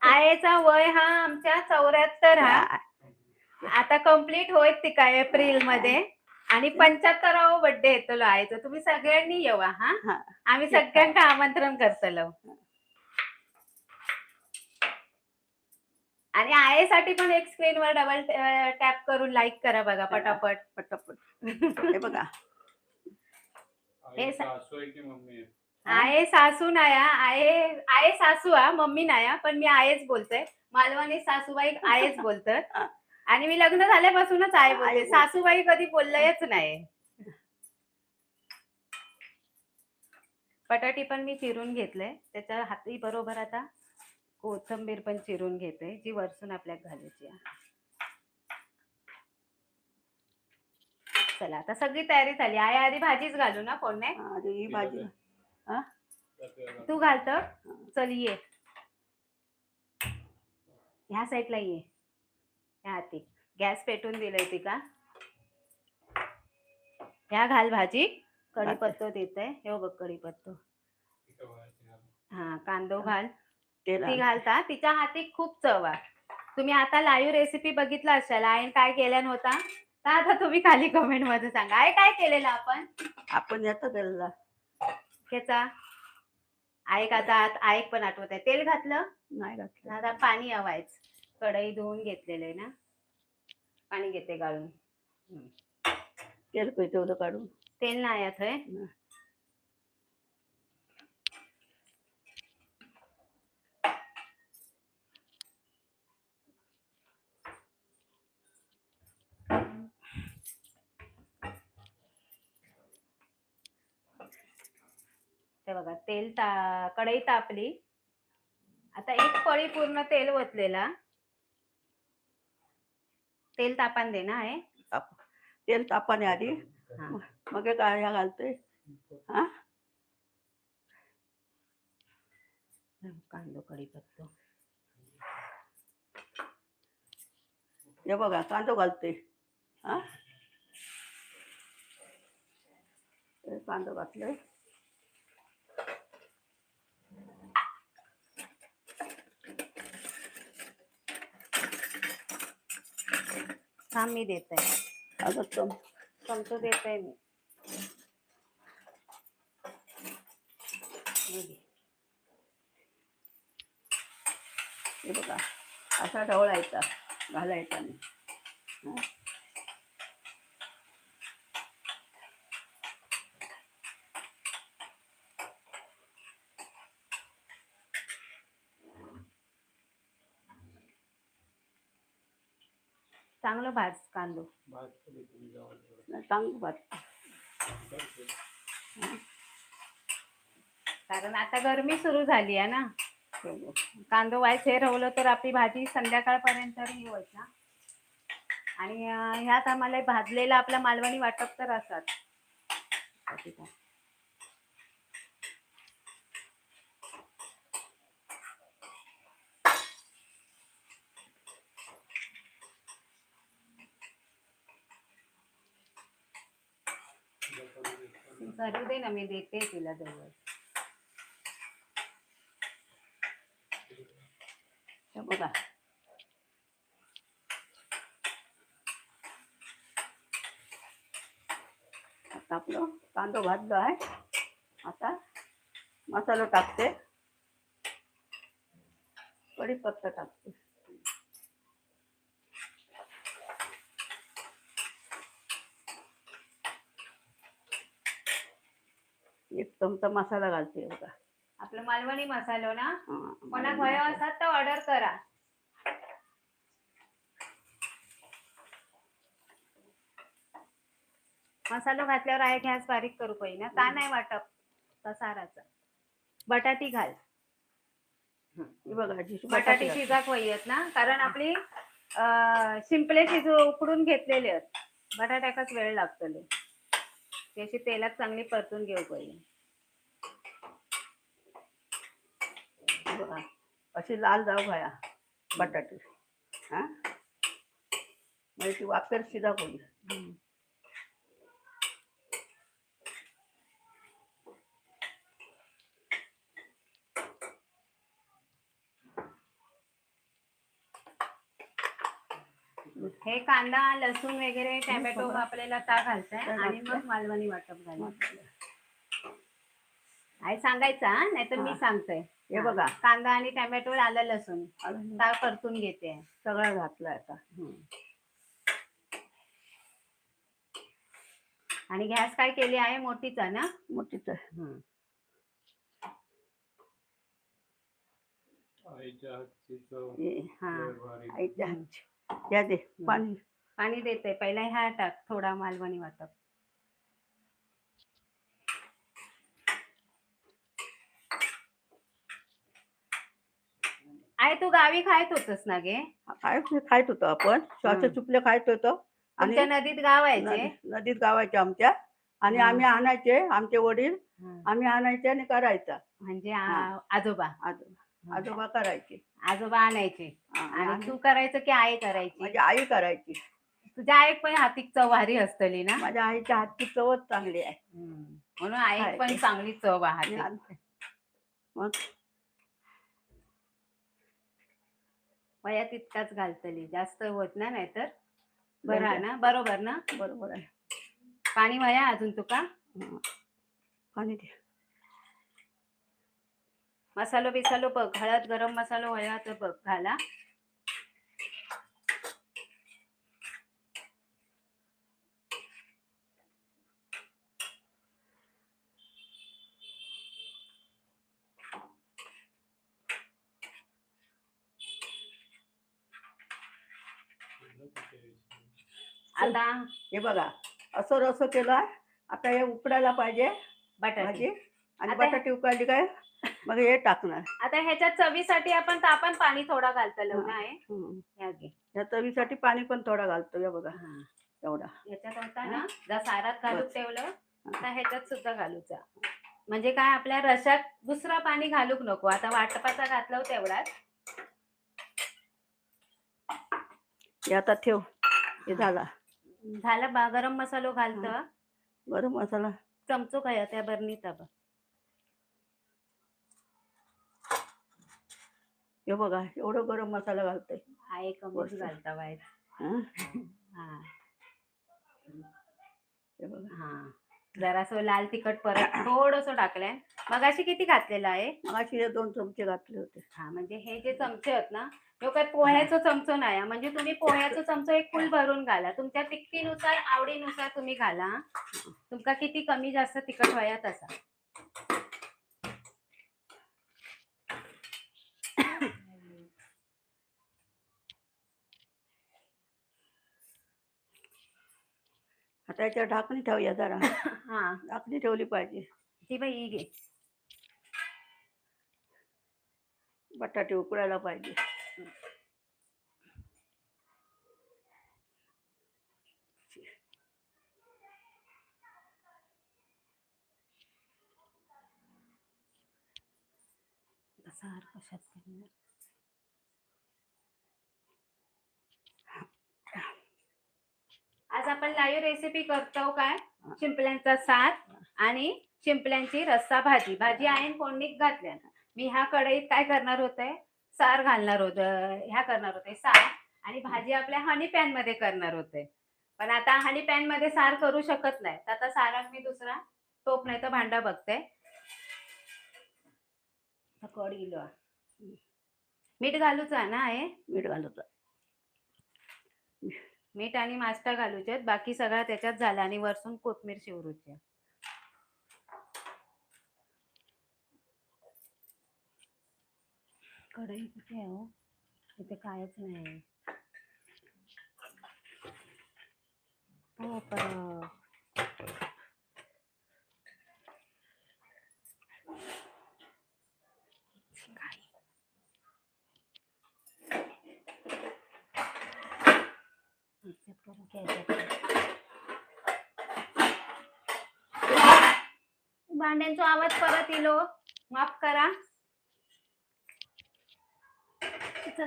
आईचा वय हा आमच्या 74 हा. आता कंप्लीट होईल ती काय एप्रिल मध्ये. आणि 75वा बर्थडे येतलो आईचा. तुम्ही सगळ्यांनी येवा हा. आम्ही सगळ्यांना आमंत्रण करतलो. आणि आईसाठी पण एक स्क्रीनवर डबल टॅप करून लाईक करा बघा पटापट. हे बघा. हे सासू आहे की मम्मी आहे. आहे सासू नाया. आहे सासू हा मम्मी नाया. पण मी आयेच बोलते. मालवणी सासूबाई आयेच बोलतात. आणि मी लग्न झाल्यापासूनच आई बोलते, आई बोलते. सासूबाई कधी बोललंयच नाही. बटाटी पण मी चिरून घेतलंय, त्याच्या हाती बरोबर आता कोथिंबीर पण चिरून घेते, जी वरसून आपल्याला घालायची आहे. चला आता सगळी तयारी झाली. आई आधी भाजीच घालू ना फोडण्यात? आधी ही भाजी हा तू घालत? चल ये, ह्या साईडला ये, ह्या हाती. गॅस पेटून दिलंय ती का? ह्या घाल भाजी. कढीपत्तो देते, हे बघ कढीपत्तो. हा, कांदो घाल. तेल ती आण. घालता, तिच्या हाती खूप चव आहे. तुम्ही आता लाईव्ह रेसिपी बघितला असाल आईन काय केल्या नव्हता, तर आता तुम्ही खाली कमेंट मध्ये सांगा आई काय केलेलं आपण. आपण याचा तेलला त्याचा ऐक आता ऐक पण आठवत आहे. तेल घातलं, नाही घातलं. आता पाणी हवायच. कढई धुवून घेतलेले ना, पाणी घेते गाळून. तेल पेटवलं काढून. तेल नाही येत आहे. ते बघा तेल कढई तापली. आता एक पळी पूर्ण तेल ओतलेला. तेल तापान दे ना आहे. तेल तापाने आधी, हा. मग हे काय ह्या घालते. हा कांदो कढीपत्तो. हे बघा कांदो घालते. हा हे कांदो घातले. थांब मी देत आहे. आता चमचो देत आहे मी. हे बघा असा ढवळायचा घालायचा नाही. हा. चांगलं भाज कांदो. चांगलं भात. कारण आता गरमी सुरू झाली आहे ना, कांदो वायच हे रवलं तर आपली भाजी संध्याकाळपर्यंत हे होईल ना. आणि ह्यात आम्हाला भाजलेला आपला मालवणी वाटप तर असतात. करू दे ना, मी देते तिला जवळ. हे बघा आता आपलं कांदो भाजलो आहे. आता मसाला टाकते, कढीपत्ता टाकते. एक चमचा मसाला घालते बघा. आपलं मालवणी मसालो ना, हा, कोणा भय असतात तर ऑर्डर करा. मसालो घातल्यावर आहे गॅस बारीक करू पाहिजे ना, का नाही वाटप तसाराचा. बटाटी घाल. हे बघा बटाटी शिजाक पाहिजेत ना, कारण आपली शिंपले उकडून घेतलेले आहेत. बटाट्याकाच वेळ लागतो, त्याची तेलात चांगली परतून घेऊ पाहिजे. बघा अशी लाल जाऊ घ्या बटाटे. हा म्हणजे ती वाफेर शिजा होईल. हे कांदा लसूण वगैरे टोमॅटो आपल्याला का घालताय आणि मग मालवणी वाटप घालायचं. आई सांगायचा, नाहीतर मी सांगतोय. हे बघा कांदा आणि टोमॅटो आलं लसूण ता परतून घेते. सगळं घातलं आता. आणि गॅस काय केली आहे, मोठीच आहे ना. मोठीच आहे. आईच्या हातची चव हा लय भारी. आईच्या हातची. या दे पाणी. पाणी देते पहिला ह्या टाक थोडा मालवणी वाटप. आई तू गावी खायत होतस ना गे? काय खायत होतो आपण श्वास चुपले खायत होतो आणि तुमच्या नदीत गावायचे? नदीत गावायचे आमच्या आणि हा. आम्ही आणायचे आमचे वडील हा. आम्ही आणायचे आणि करायचा. म्हणजे हा. आजोबा आजोबा करायचे. आजोबा आणायचे हा, आणि आणि तू करायचं की आई करायची? माझी आई करायची. तुझ्या आईक पण हातीक चव भारी असतली ना? माझ्या आईच्या हातची चवच चांगली आहे. म्हणून आईक पण चांगली चव आणि हाती. मग वया तितकाच घालतली जास्त होत ना नाहीतर. बरं बरं ना? बरोबर ना? बरोबर आहे. पाणी वया अजून तुका? हा. पाणी दे. मसालो बिसालो बघ हळद गरम मसालो वया तर बघ घाला. आता हे बघा असं रस केला. आता हे उकडायला पाहिजे बटाटे. भाजी आणि आता- बटाटे उकळली काय मग हे टाकणार. आता ह्याच्यात चवीसाठी आपण तापण पाणी थोडा घालतलो ना आहे. हम्म. ह्या घे. या चवीसाठी पाणी पण थोडा घालतो. या बघा हा. एवढा. ह्याच्यात आता ना जर सारात घालून बस. ठेवलं तर ह्याच्यात सुद्धा घालूचा. म्हणजे काय आपल्या रशात दुसरा पाणी घालूक नको. आता वाटपाचा घातलं तेवढाच. हे आता ठेव. हे झाला. झाला गरम मसालो घालत. गरम मसाला चमचो काय त्या बरणीत बघ. हे बघा एवढं गरम मसाला घालतोय. आई कमीच घालता वाईट. हं? हा हे बघा हा जरासं लाल तिखट परत थोडंसं टाकलंय. मगाशी किती घातलेलं आहे? मगाशी हे 2 चमचे घातले होते. हा म्हणजे हे जे चमचे आहेत ना तो काय पोह्याचा चमचो नाही. म्हणजे तुम्ही पोह्याचा चमचो एक फुल भरून घाला. तुमच्या तिखटीनुसार आवडीनुसार तुम्ही घाला. तुमका किती कमी जास्त तिखट व्हाया तसा. आता याच्यावर ढाकणी ठेवूया जरा. हा ढाकणी ठेवली पाहिजे. ती बाई ही घे. बटाटे उकळायला पाहिजे. सार कशात करणार? आज आपण लाईव्ह रेसिपी करतो काय शिंपल्यांचा सार आणि शिंपल्यांची रस्सा भाजी. भाजी आहे फोडणीत घातल्या. मी ह्या कढईत काय करणार होते सार घालणार होत. ह्या करणार होते सार आणि भाजी आपल्या हनी पॅन मध्ये करणार होते. पण आता हनी पॅन मध्ये सार करू शकत नाही. तर आता सारात मी दुसरा टोप नाही तर भांडा बघते. कढ इलो मीठ घालूचा ना आहे. मीठ घालतो. मीठ आणि मास्टा घालूचे. बाकी सगळा त्याच्यात झाला आणि वरसून कोथमीर शिवरूची. कढई कुठे आहे हो? इथे कायच नाही. हो परत भांड्यांचा आवाज परत इलो माफ करा.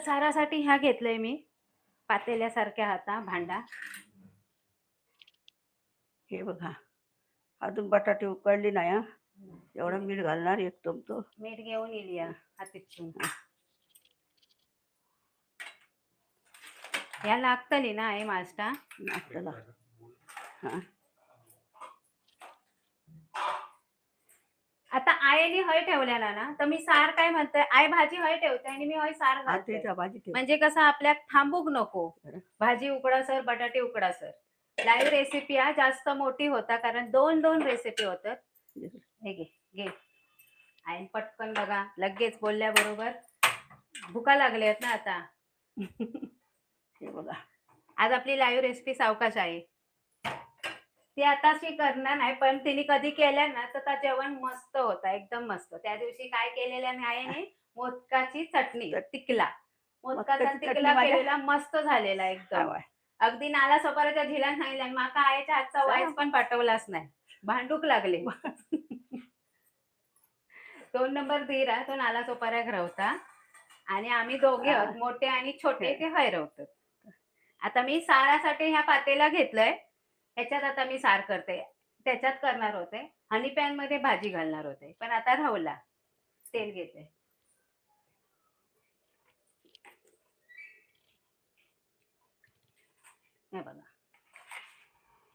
सारासाठी ह्या घेतलंय मी पातेल्यासारख्या हाता भांडा. हे बघा अजून बटाटे उकळली नाही. हा एवढा मीठ घालणार एक चमचो. मीठ घेऊन येईल या हातीतून. या लागतली ना आहे मास्टा नाश्त्याला. हा आता आईने हय ठेवल्याला ना तर मी सार काय म्हणतोय आई भाजी हय ठेवते आणि मी हय सार घालते. आधीच्या भाजी ठेव. म्हणजे कसं आपल्या थांबूक नको. भाजी उकडा सर बटाटे उकडा सर. लाईव्ह रेसिपी जास्त मोठी होता कारण 2 रेसिपी होतात. हे घे घे आई पटकन बघा लगेच बोलल्याबरोबर भुका लागल्यात ना आता. हे बघा. आज आपली लाईव्ह रेसिपी सावकाश आहे. ती आताशी करणार नाही, पण तिने कधी केलं ना तर त्या जेवण मस्त होतं, एकदम मस्त. त्या दिवशी काय केलेलं आहे ना, मोदकाची चटणी, टिकला. मोदकाचा मोदकाची चटणी टिकला माझ्या केलेला मस्त झालेला एकदम. आवाय. अगदी नाला सोपाऱ्याच्या झिला सांगितलं आणि माका आईच्या हातचा वाईस पण पाठवलाच नाही. भांडूक लागले. 2 नंबर धीरा तो नाला सोपाऱ्या घरवता आणि आम्ही दोघे आहोत, मोठे आणि छोटे ते हैरवतात. आता मी सारासाठी ह्या पातेला घेतलंय. ह्याच्यात आता मी सार करते. त्याच्यात करणार होते. हनी पॅन मध्ये भाजी घालणार होते, पण आता राहुला. तेल घेते. हे बघा.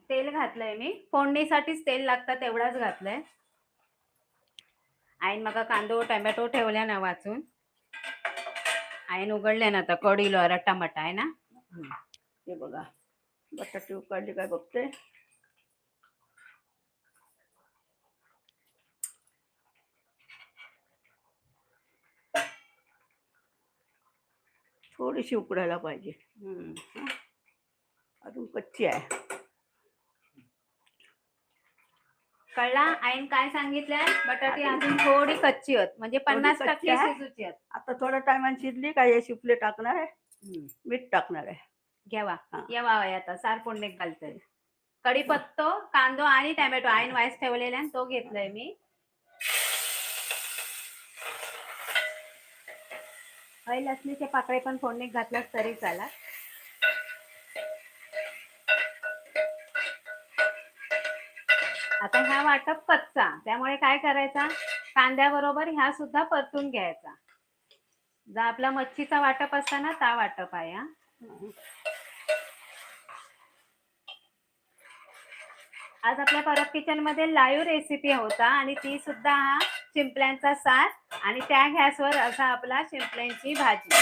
तेल घातलंय मी. फोडणीसाठीच तेल लागतं तेवढाच घातलंय. आईन मग कांदो टोमॅटो ठेवल्या ना वाचून. आईन उघडल्या ना आता कढीलो टमाटा आहे ना. हे बघा. बटाटे उकडले काय बघते. थोडीशी उकडायला पाहिजे. अजून कच्ची आहे. कळला आईन काय सांगितलंय? बटाटी अजून थोडी कच्ची आहेत, म्हणजे 50% कच्ची आहे. शिजूची आहेत. आता थोड्या टायमाने शिजली काय हे शिपले टाकणार आहे. मीठ टाकणार आहे. घ्यावा हा. येवा आता सार फोडणे घालतोय. कढीपत्तो, कांदो आणि टोमॅटो आईन वाईस ठेवलेला तो घेतलाय मी. लसणीचे पाकळे पण फोडणी घातलास तरी चाला. आता ह्या वाटप कच्चा, त्यामुळे काय करायचा, कांद्याबरोबर ह्या सुद्धा परतून घ्यायचा. जा आपला मच्छीचा वाटप असताना ता वाटप आहे. आज आपल्या परब किचन मध्ये लाईव्ह रेसिपी होता आणि ती सुद्धा हा शिंपल्यांचा सार आणि त्या गॅसवर असा आपला शिंपल्यांची भाजी.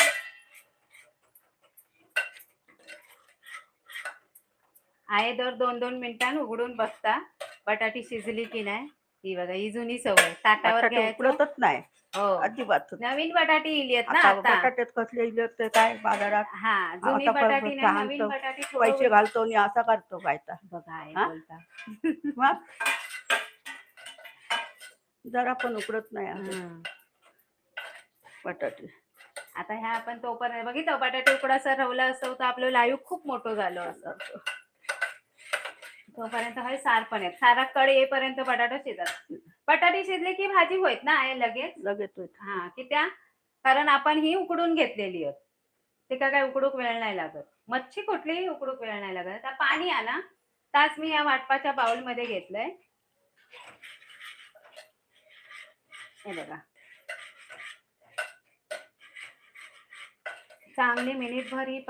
आहे दर 2-2 मिनिटांनी उघडून बघता बटाटी शिजली की नाही. ही बघा, ही जुनी सवय. ताटावर घ्यायचं. उकडतच नाही हो, अजिबात. नवीन बटाटी इलीत ना आता आता. बटाट्यात कसले इले ते काय बाजारात. हा, जुनी आता बटाटी नाही, आणतो, नवीन बटाटी पैसे घालतो आणि असा करतो काय तर. बघा आहे हा? बोलता. मग जरा पण उकडत नाही बटाटे. आता ह्या आपण तोपर्यंत बघितलं बटाटे उकडासा रवला असतो तर आपलं लाईव्ह खूप मोठं झालं असतं. तोपर्यंत हे सार पण आहेत. सारा कड येईपर्यंत बटाटा शिजत. बटाटे शिजले की भाजी होत ना आहे लगेच. लगेच हा, की त्या कारण आपण ही उकडून घेतलेली आहे. ते काय उकडूक वेळ नाही लागत. मच्छी कुठलीही उकडूक वेळ नाही लागत. आता पाणी आला तास मी या वाटपाच्या बाउल मध्ये घेतलंय. हे बघा, चांगली मिनिटभर ही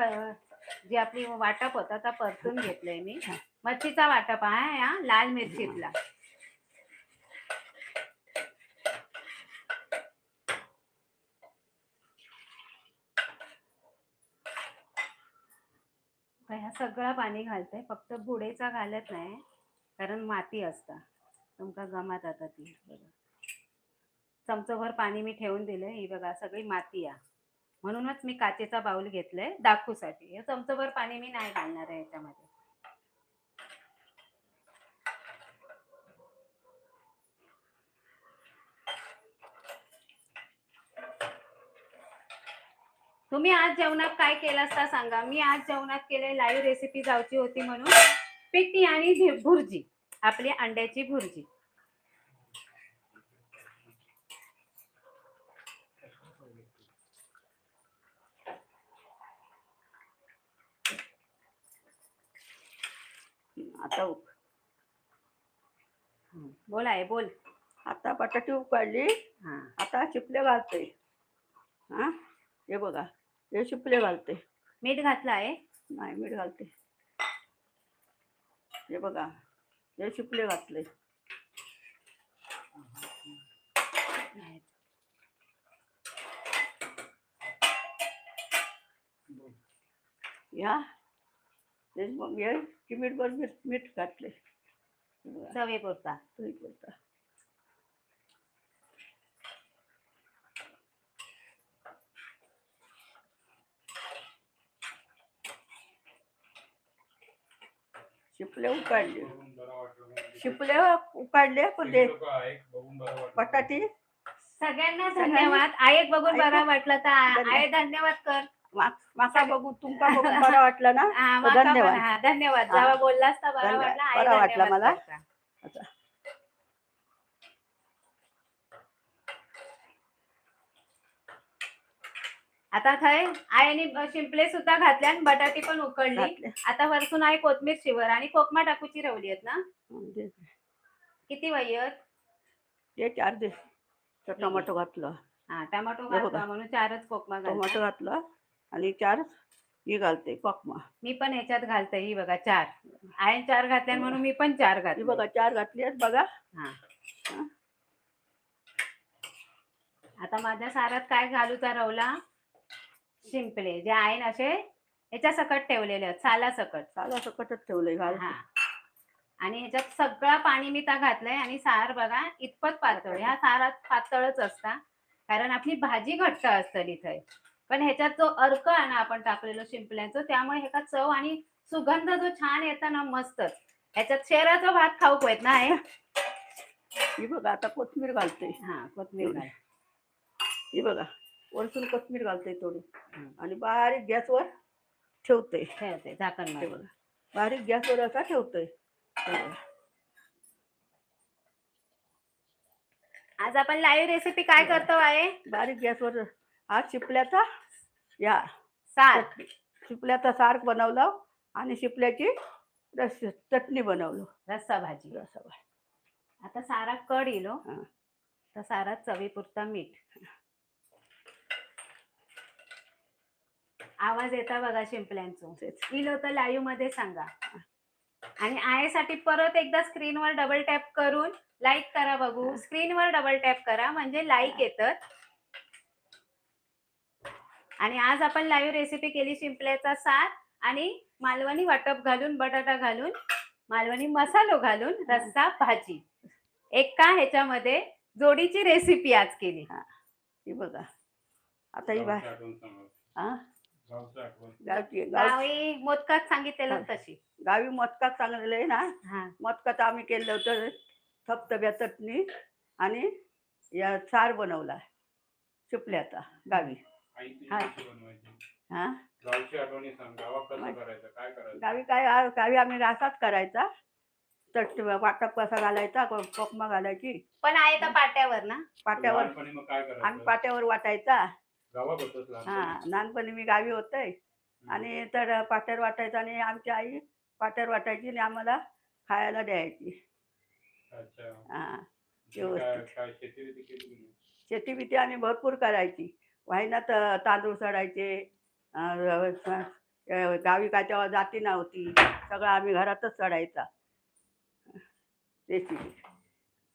जी आपली वाटप होता त्या परतून घेतलंय मी. मच्छीचा वाटप आहे हा, लाल मिरचीतला. ह्या सगळं पाणी घालते, फक्त बुडेचा घालत नाही कारण माती असता तुमका गमात. आता ती बघा चमचभर पाणी मी ठेवून दिलंय. ही बघा सगळी माती आहे, म्हणूनच मी काचेचा बाउल घेतलाय दाखवूसाठी. चमचभर पाणी मी नाही घालणार आहे याच्यामध्ये. तुम्ही आज जेवणात काय केलं असता सांगा. मी आज जेवणात केले लाईव्ह रेसिपी जाऊची होती म्हणून पिठी आणि भुर्जी, आपली अंड्याची भुर्जी. आता बोल आहे बोल. आता बटाटे उकडली. आता चिपले घालते. हा, हे बघा, हे चिपले घालते. मीठ घातलं आहे? नाही, मीठ घालते. हे बघा, हे चिपले घातले. या मग हे चिमीटभर मीठ घातले. चवीपुरता. चवीपुरता. शिपले उकाडले, बघून बरं वाटलं म्हणजे शिपले उकाडले पण ते एक लोक आहे बघून बरं वाटलं बटाटी सगळ्यांना सगळ्यांनी धन्यवाद. आईक बघून आईक बरं वाटलं तर धन्यवाद. आई धन्यवाद कर. माका सग- बघून तुमका बघून बरं वाटलं ना, हा, तर माका पण धन्यवाद. हा धन्यवाद. हा, जेव्हा बोललास तर बरा धन्यवाद. वाटला. आई बरा वाटला धन्यवाद मला. करता. असं. आता थंय आईने शिंपले सुद्धा घातल्या आणि बटाटी पण उकडली. घातले. आता वरतून आई कोथमीर शिवर आणि कोकमा टाकूची रवली आहेत ना. ते किती वयत? ते 4 दिवस टोमॅटो घातलं, हा, टमाटो हे बघा. घातला म्हणून 4च कोकमा टोमॅटो घालता. घातलं आणि 4 ही घालते कोकमा. मी पण ह्याच्यात घालते. ही बघा 4. आईन 4 घातल्या म्हणून मी पण 4 ही घातली. बघा 4 घातली आहेत बघा. हा. हा. आता माझ्या सारात काय घालूचा रवला? शिंपले जे आईन असे ह्याच्या सकट ठेवलेले आहेत, साला सकट. साला सकटच ठेवलंय हा. घालते. आणि ह्याच्यात सगळं पाणी मी त्या घातलंय आणि सार बघा इतपत पातळ. ह्या सारात पातळच असता कारण आपली भाजी घट्ट असतं इथे. पण ह्याच्यात जो अर्क आहे ना आपण टाकलेलो शिंपल्यांचं, त्यामुळे ह्याचा चव आणि सुगंध जो छान येतो ना, मस्तच. ह्याच्यात शेराचा भात खाऊक आहेत ना आहे. ही बघा आता कोथिंबीर घालते. हा, कोथमीर घाल. ही बघा वरतून कोथिंबीर घालते थोडी हम्म. आणि बारीक गॅसवर ठेवते. ठेवते झाकण हे मारून. बघा बारीक गॅसवर असा ठेवतोय. हे बघा. आज आपण लाईव्ह रेसिपी काय करतो आहे? बारीक गॅसवर हा शिपल्याचा या सार. शिपल्याचा सार बनवलं आणि शिपल्याची चटणी बनवलं. रस्सा भाजी. आता सारा कड येलो. हा. तर सारात चवीपुरता मीठ. आवाज येता बघा शिंपल्यांचं. इलो तर लाईव्ह मध्ये सांगा. आणि आयसाठी परत एकदा स्क्रीनवर डबल टॅप करून लाईक करा बघू. स्क्रीनवर डबल टॅप करा म्हणजे लाईक येतात. आणि आज आपण लाईव्ह रेसिपी केली शिंपल्याचा सार आणि मालवणी वाटप घालून, बटाटा घालून, मालवणी मसालो घालून रस्सा भाजी. एका ह्याच्यामध्ये जोडीची रेसिपी आज केली. ही बघा आता ही गावची आठवण सांगा. हा गावची आठवण. गावी मोदकात सांगितलेलं तशी. गावी मटकात चांगलेलं आहे ना. हा. मटकात आम्ही केलं होतं थपथप्या चटणी आणि या सार बनवला शिपल्याचा गावी. आईची हा. कशी बनवायची? हा गावची आठवणी सांग. गावात कसं करायचं, काय करायचं? गावी आम्ही रासाच करायचा. चट वाटप कसा घालायचा, कोकमा घालायची. पण आहे का पाट्यावर ना? पाट्यावर लहानपणी मग काय आम्ही करायचं? पाट्यावर वाटायचा. गावात होतच हा लहानपणी. लहानपणी मी गावी होते आणि तर पाट्यावर वाटायचं आणि आमची आई पाट्यावर वाटायची आणि आम्हाला खायला द्यायची. अच्छा. हा तुम्ही व्यवस्थित. काय शेती बिती केली की नाही? शेती बिती आम्ही भरपूर करायची. वाहिन्यात तांदूळ सडायचे. गावी काय तेव्हा जाती नव्हती, सगळं आम्ही घरातच चढायचा रेसिपी.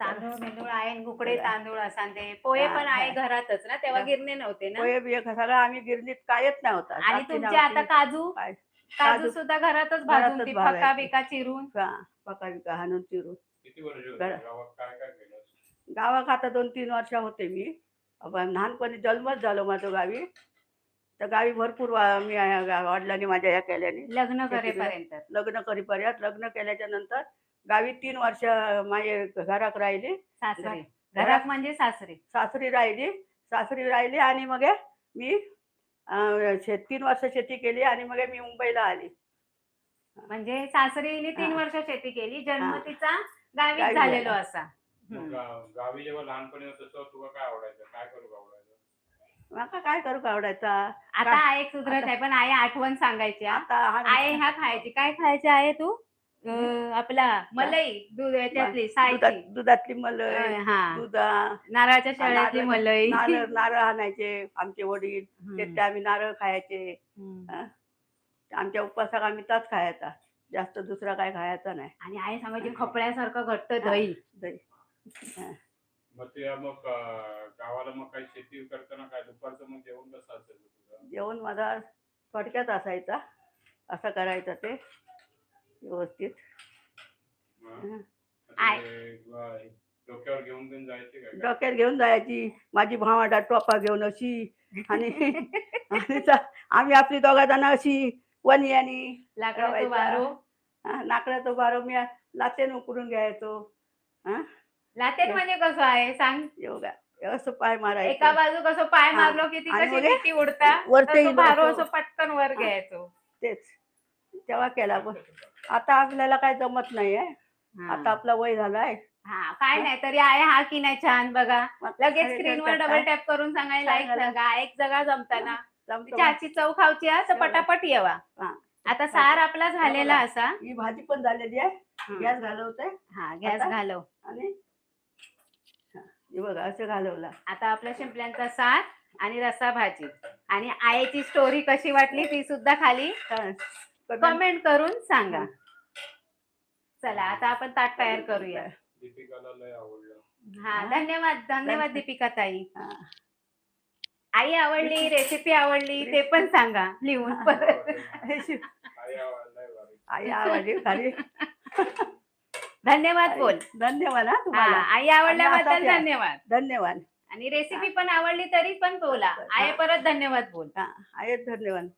तांदूळ मेंदूळ आहे, गुकडे तांदूळ असांते. पोहे पण आहे घरातच ना, तेव्हा गिरणे नव्हते ना. पोहे बिये सगळं आम्ही गिरणीत कायच नव्हता. आणि तुमचे आता काजू काजू सुद्धा घरातच भाजून ती फका बिका चिरून. पका बिका हाणून चिरून. किती वर्ष होती गावात? काय काय केलं? गावात आता 2-3 वर्ष होते मी. पण लहानपणी जन्मच झालो माझं गावी. तर गावी भरपूर मी वडिलांनी माझ्या या केल्याने लग्न करेपर्यंत. लग्न केल्याच्या नंतर गावी 3 वर्ष माझे घरात राहिले. सासरे घरात म्हणजे सासरी राहिली आणि मग मी 3 वर्ष शेती केली आणि मग मी मुंबईला आली. म्हणजे सासरीने 3 वर्ष शेती केली. जन्म तिचा गावीच गावी झालेलो झाला. असा. गावी जेव्हा लहानपणी होतं तेव्हा तुला काय आवडायचं, काय करू आवडायचं? माका काय करू आवडायचा. आता आहे सुधरत आहे, पण आई आठवण सांगायची. आता आहे ह्या खायची. काय खायची आहे तू? आपला मलाई दूध याच्यातली सायची. दुधातली मलाई. हा, दूध नारळाच्या शेळ्यातली मलाई. नारळ आणायचे आमचे वडील. ते आम्ही नारळ खायचे. आमच्या उपवासाला आम्ही ताच खायचा, जास्त दुसरा काय खायचा नाही. आणि आई सांगायची खपळ्यासारखं घट्ट दही. मग ते मग गावाला मग काही शेती करताना काय दुपारचं मग जेवण कसं असायचं तुझं? जेवण माझा थोडक्यात असायचा. असं करायचं ते व्यवस्थित. डोक्यावर घेऊन जायचे काय? डोक्यात घेऊन जायची. माझी भावाडा टोपा घेऊन अशी आणि आम्ही आपली दोघा जण अशी वनी आणि लाकडाचं वारो. नाकड्याचं बारं मी लातेन उकडून घ्यायचो. हा लातेन म्हणजे कसं आहे सांग? योगा असं पाय एका मारायचं. बाजू कसं पाय हा मारलो की ती आणि कशी मग हे विटी उडता वरते तसं इलो भारो असं. असं पटकन वर हा, घ्यायचो. तेच तेव्हा केला पण आता आपल्याला काय जमत नाहीये. आता हा आपला वय झालाय. हा काय हा, नाही तरी आहे हा की नाही छान बघा. मग लगेच अरे स्क्रीनवर त्यात डबल काय टॅप करून सांगायला लाईक सांगायला सांगा एक जगा हा, जमताना जमतो बा. चहाची चव खाऊची आहे तर तेवढं. पटापट येवा. हा आता काय सार ते. आपला हे झालेला बघा असा. ही भाजी पण झालेली आहे. हं. गॅस घालवते हा गॅस आता. घालव. आणि हे बघा असं घालवला. आता आपल्या शिंपल्यांचा सार आणि रस्सा भाजी आणि आईची स्टोरी कशी वाटली ती सुद्धा खाली कमेंट करून सांगा. चला आता आपण ताट तयार करूया. दीपिकाला लय आवडलं. हा धन्यवाद धन्यवाद दीपिका ताई. हा. आई आवडली रेसिपी आवडली ते पण सांगा लिहून परत. आई आवडलंय भारी. आई आवडली खाली. धन्यवाद बोल. धन्यवाद हा हा तुम्हाला. आई आणि आवडल्याबद्दल असाच या. धन्यवाद. धन्यवाद. आणि रेसिपी पण आवडली तरी पण बोला. हा. आई परत धन्यवाद बोल. हा आहेत धन्यवाद.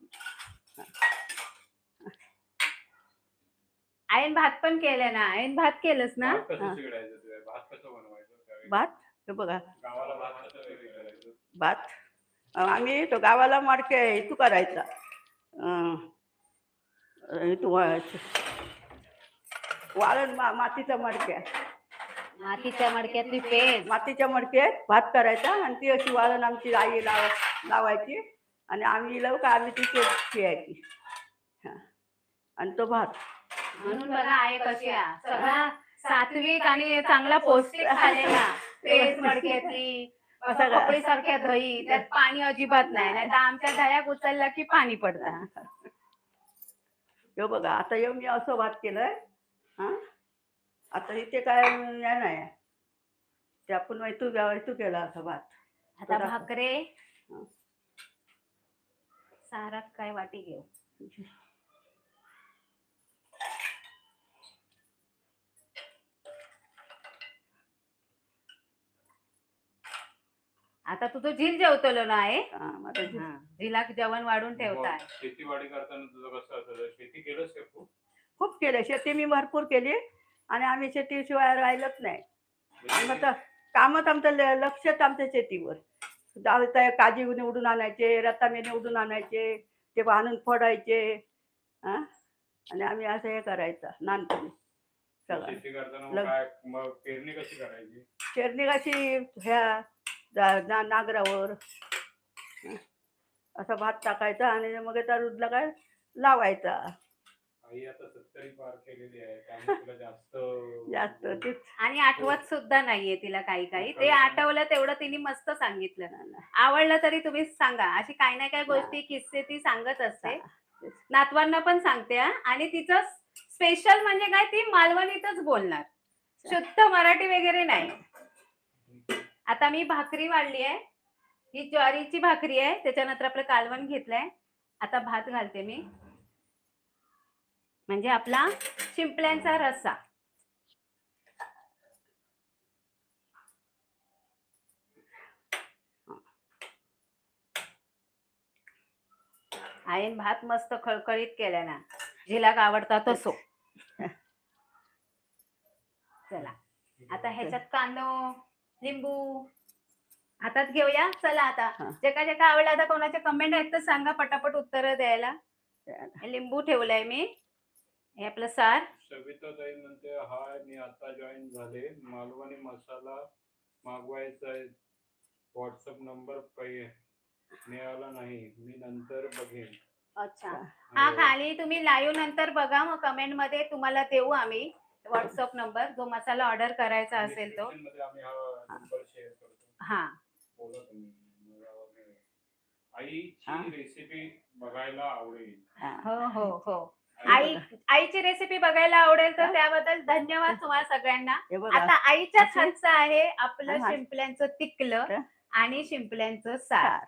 आईन भात पण केलं ना आईन भात केलंस ना. भात कसं हा. शिकडायचं तुला? भात कसं बनवायचं त्यावेळी? भात हे बघा गावाला भात कसं वेगळं करायचं? भात आम्ही तो गावाला माडके इथू करायचा. इथू वाळण मातीच्या मडक्या. मातीच्या मडक्यातली पेज. मातीच्या मडक्यात भात करायचा आणि ती अशी वाळण आमची आई लावायची आणि आम्ही लावू का आम्ही ती पियायची. हा आणि तो भात. म्हणून बघा आई कशी आहे सगळा सात्विक आणि चांगला पौष्टिक खाल्लेला. पेज मडक्यातली सगळं. कपडी सारख्या दही त्यात पाणी अजिबात नाही तर आमच्या दह्यात उचलला की पाणी पडतं. हे बघा आता येऊ मी असं भात केलंय. हा आता इथे काय नाही ते आपण तू केला असं भात. आता भाकरे हा. सारात काय वाटी घेऊ. आता तू झील जेवतलो ना आहे. हा, माझं जे- झिला जेवण वाढून ठेवताय. मग शेतीवाडी करताना तुझं कसं असतं? शेती केलंस का तू? खूप केलं शेती मी भरपूर केली आणि आम्ही शेतीशिवाय राहिलंच नाही. आणि मग तर कामच आमचं लक्षच आमच्या शेतीवर. काजी निवडून आणायचे रतामे निवडून आणायचे ते आणून फोडायचे. हा आणि आम्ही असं हे करायचं लहानपणी सगळं. शेती करताना मग काय मग पेरणी कशी करायची? पेरणी कशी ह्या नांगरावर असा भात टाकायचा आणि मग त्या रुजला काय लावायचा. आई आता 70 पार केलेली आहे त्यामुळे तुला जास्त जास्त तेच आणि आठवत सुद्धा नाहीये तिला काही काही. ते आठवलं तेवढं तिने मस्त सांगितलं. आवडलं तरी तुम्ही सांगा. अशी काही ना काही गोष्टी किस्से ती सांगत असते. नातवांना पण सांगते आणि तिचं स्पेशल म्हणजे काय ती मालवणीतच बोलणार. शुद्ध मराठी वगैरे नाही. आता मी भाकरी वाढली आहे. ही ज्वारीची भाकरी आहे त्याच्यानंतर आपलं कालवण घेतलंय. आता भात घालते मी म्हणजे आपला शिंपल्यांचा रस्सा. आईन भात मस्त खळखळीत केला ना जिला आवडता तसो. चला आता ह्याच्यात कांदा लिंबू हातात घेऊया. चला आता जेका जेका आवडला आता कोणाचे कमेंट आहेत तर सांगा पटापट उत्तर द्यायला. लिंबू ठेवलंय मी. हे आपलं सार. सविता ताई म्हणते हाय मी आता जॉईन झाले. मालवणी मसाला मागवायचा आहे. व्हॉट्सअप नंबर मिळाला नाही मी नंतर बघेन. अच्छा हा खाली तुम्ही लाईव्ह नंतर बघा मग कमेंट मध्ये तुम्हाला देऊ आम्ही व्हॉट्सअप नंबर जो मसाला ऑर्डर करायचा असेल तो. आम्ही हा नंबर शेअर करतो. हा बोला तुम्ही. आईची रेसिपी बघायला आवडेल. हो हो हो आईची रेसिपी बघायला आवडेल तर त्याबद्दल धन्यवाद तुम्हाला सगळ्यांना. आता आईच्याच हातचं आहे आपलं शिंपल्यांचं तिकलं आणि शिंपल्यांचं सार.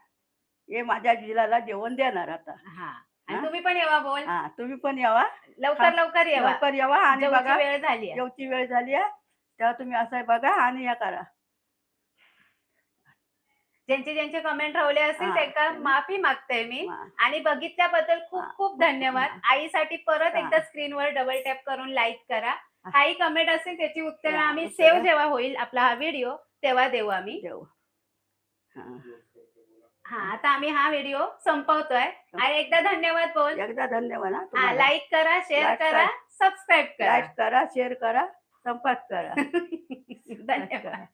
हे माझ्या जिलाला जेवण देणार आता. हा आणि तुम्ही पण येवा बोल. हा तुम्ही पण यावा लवकर लवकर येवा. लवकर यावा आणि बघा वेळ झाली जेवची वेळ झाली आहे तेव्हा तुम्ही असं बघा आणि या करा. ज्यांचे कमेंट राहिले असतील हा. त्यांना माफी मागते मी. हा. आणि बघितल्याबद्दल खूप हा. खूप धन्यवाद. हा. आईसाठी परत हा. एकदा स्क्रीनवर डबल टॅप करून लाईक करा. हा. काही कमेंट असेल त्याची उत्तरं हा, आम्ही उत्तरं. सेव्ह जेव्हा होईल आपला हा व्हिडिओ तेव्हा देऊ आम्ही. देऊ. हा. हा, आता आम्ही हा व्हिडिओ संपवतोय. आणि एकदा धन्यवाद बोल. एकदा धन्यवाद हा हा, तुम्हाला. लाईक करा, शेअर लाईक करा, सबस्क्राईब करा. लाईक करा, शेअर करा, संपर्क करा. धन्यवाद.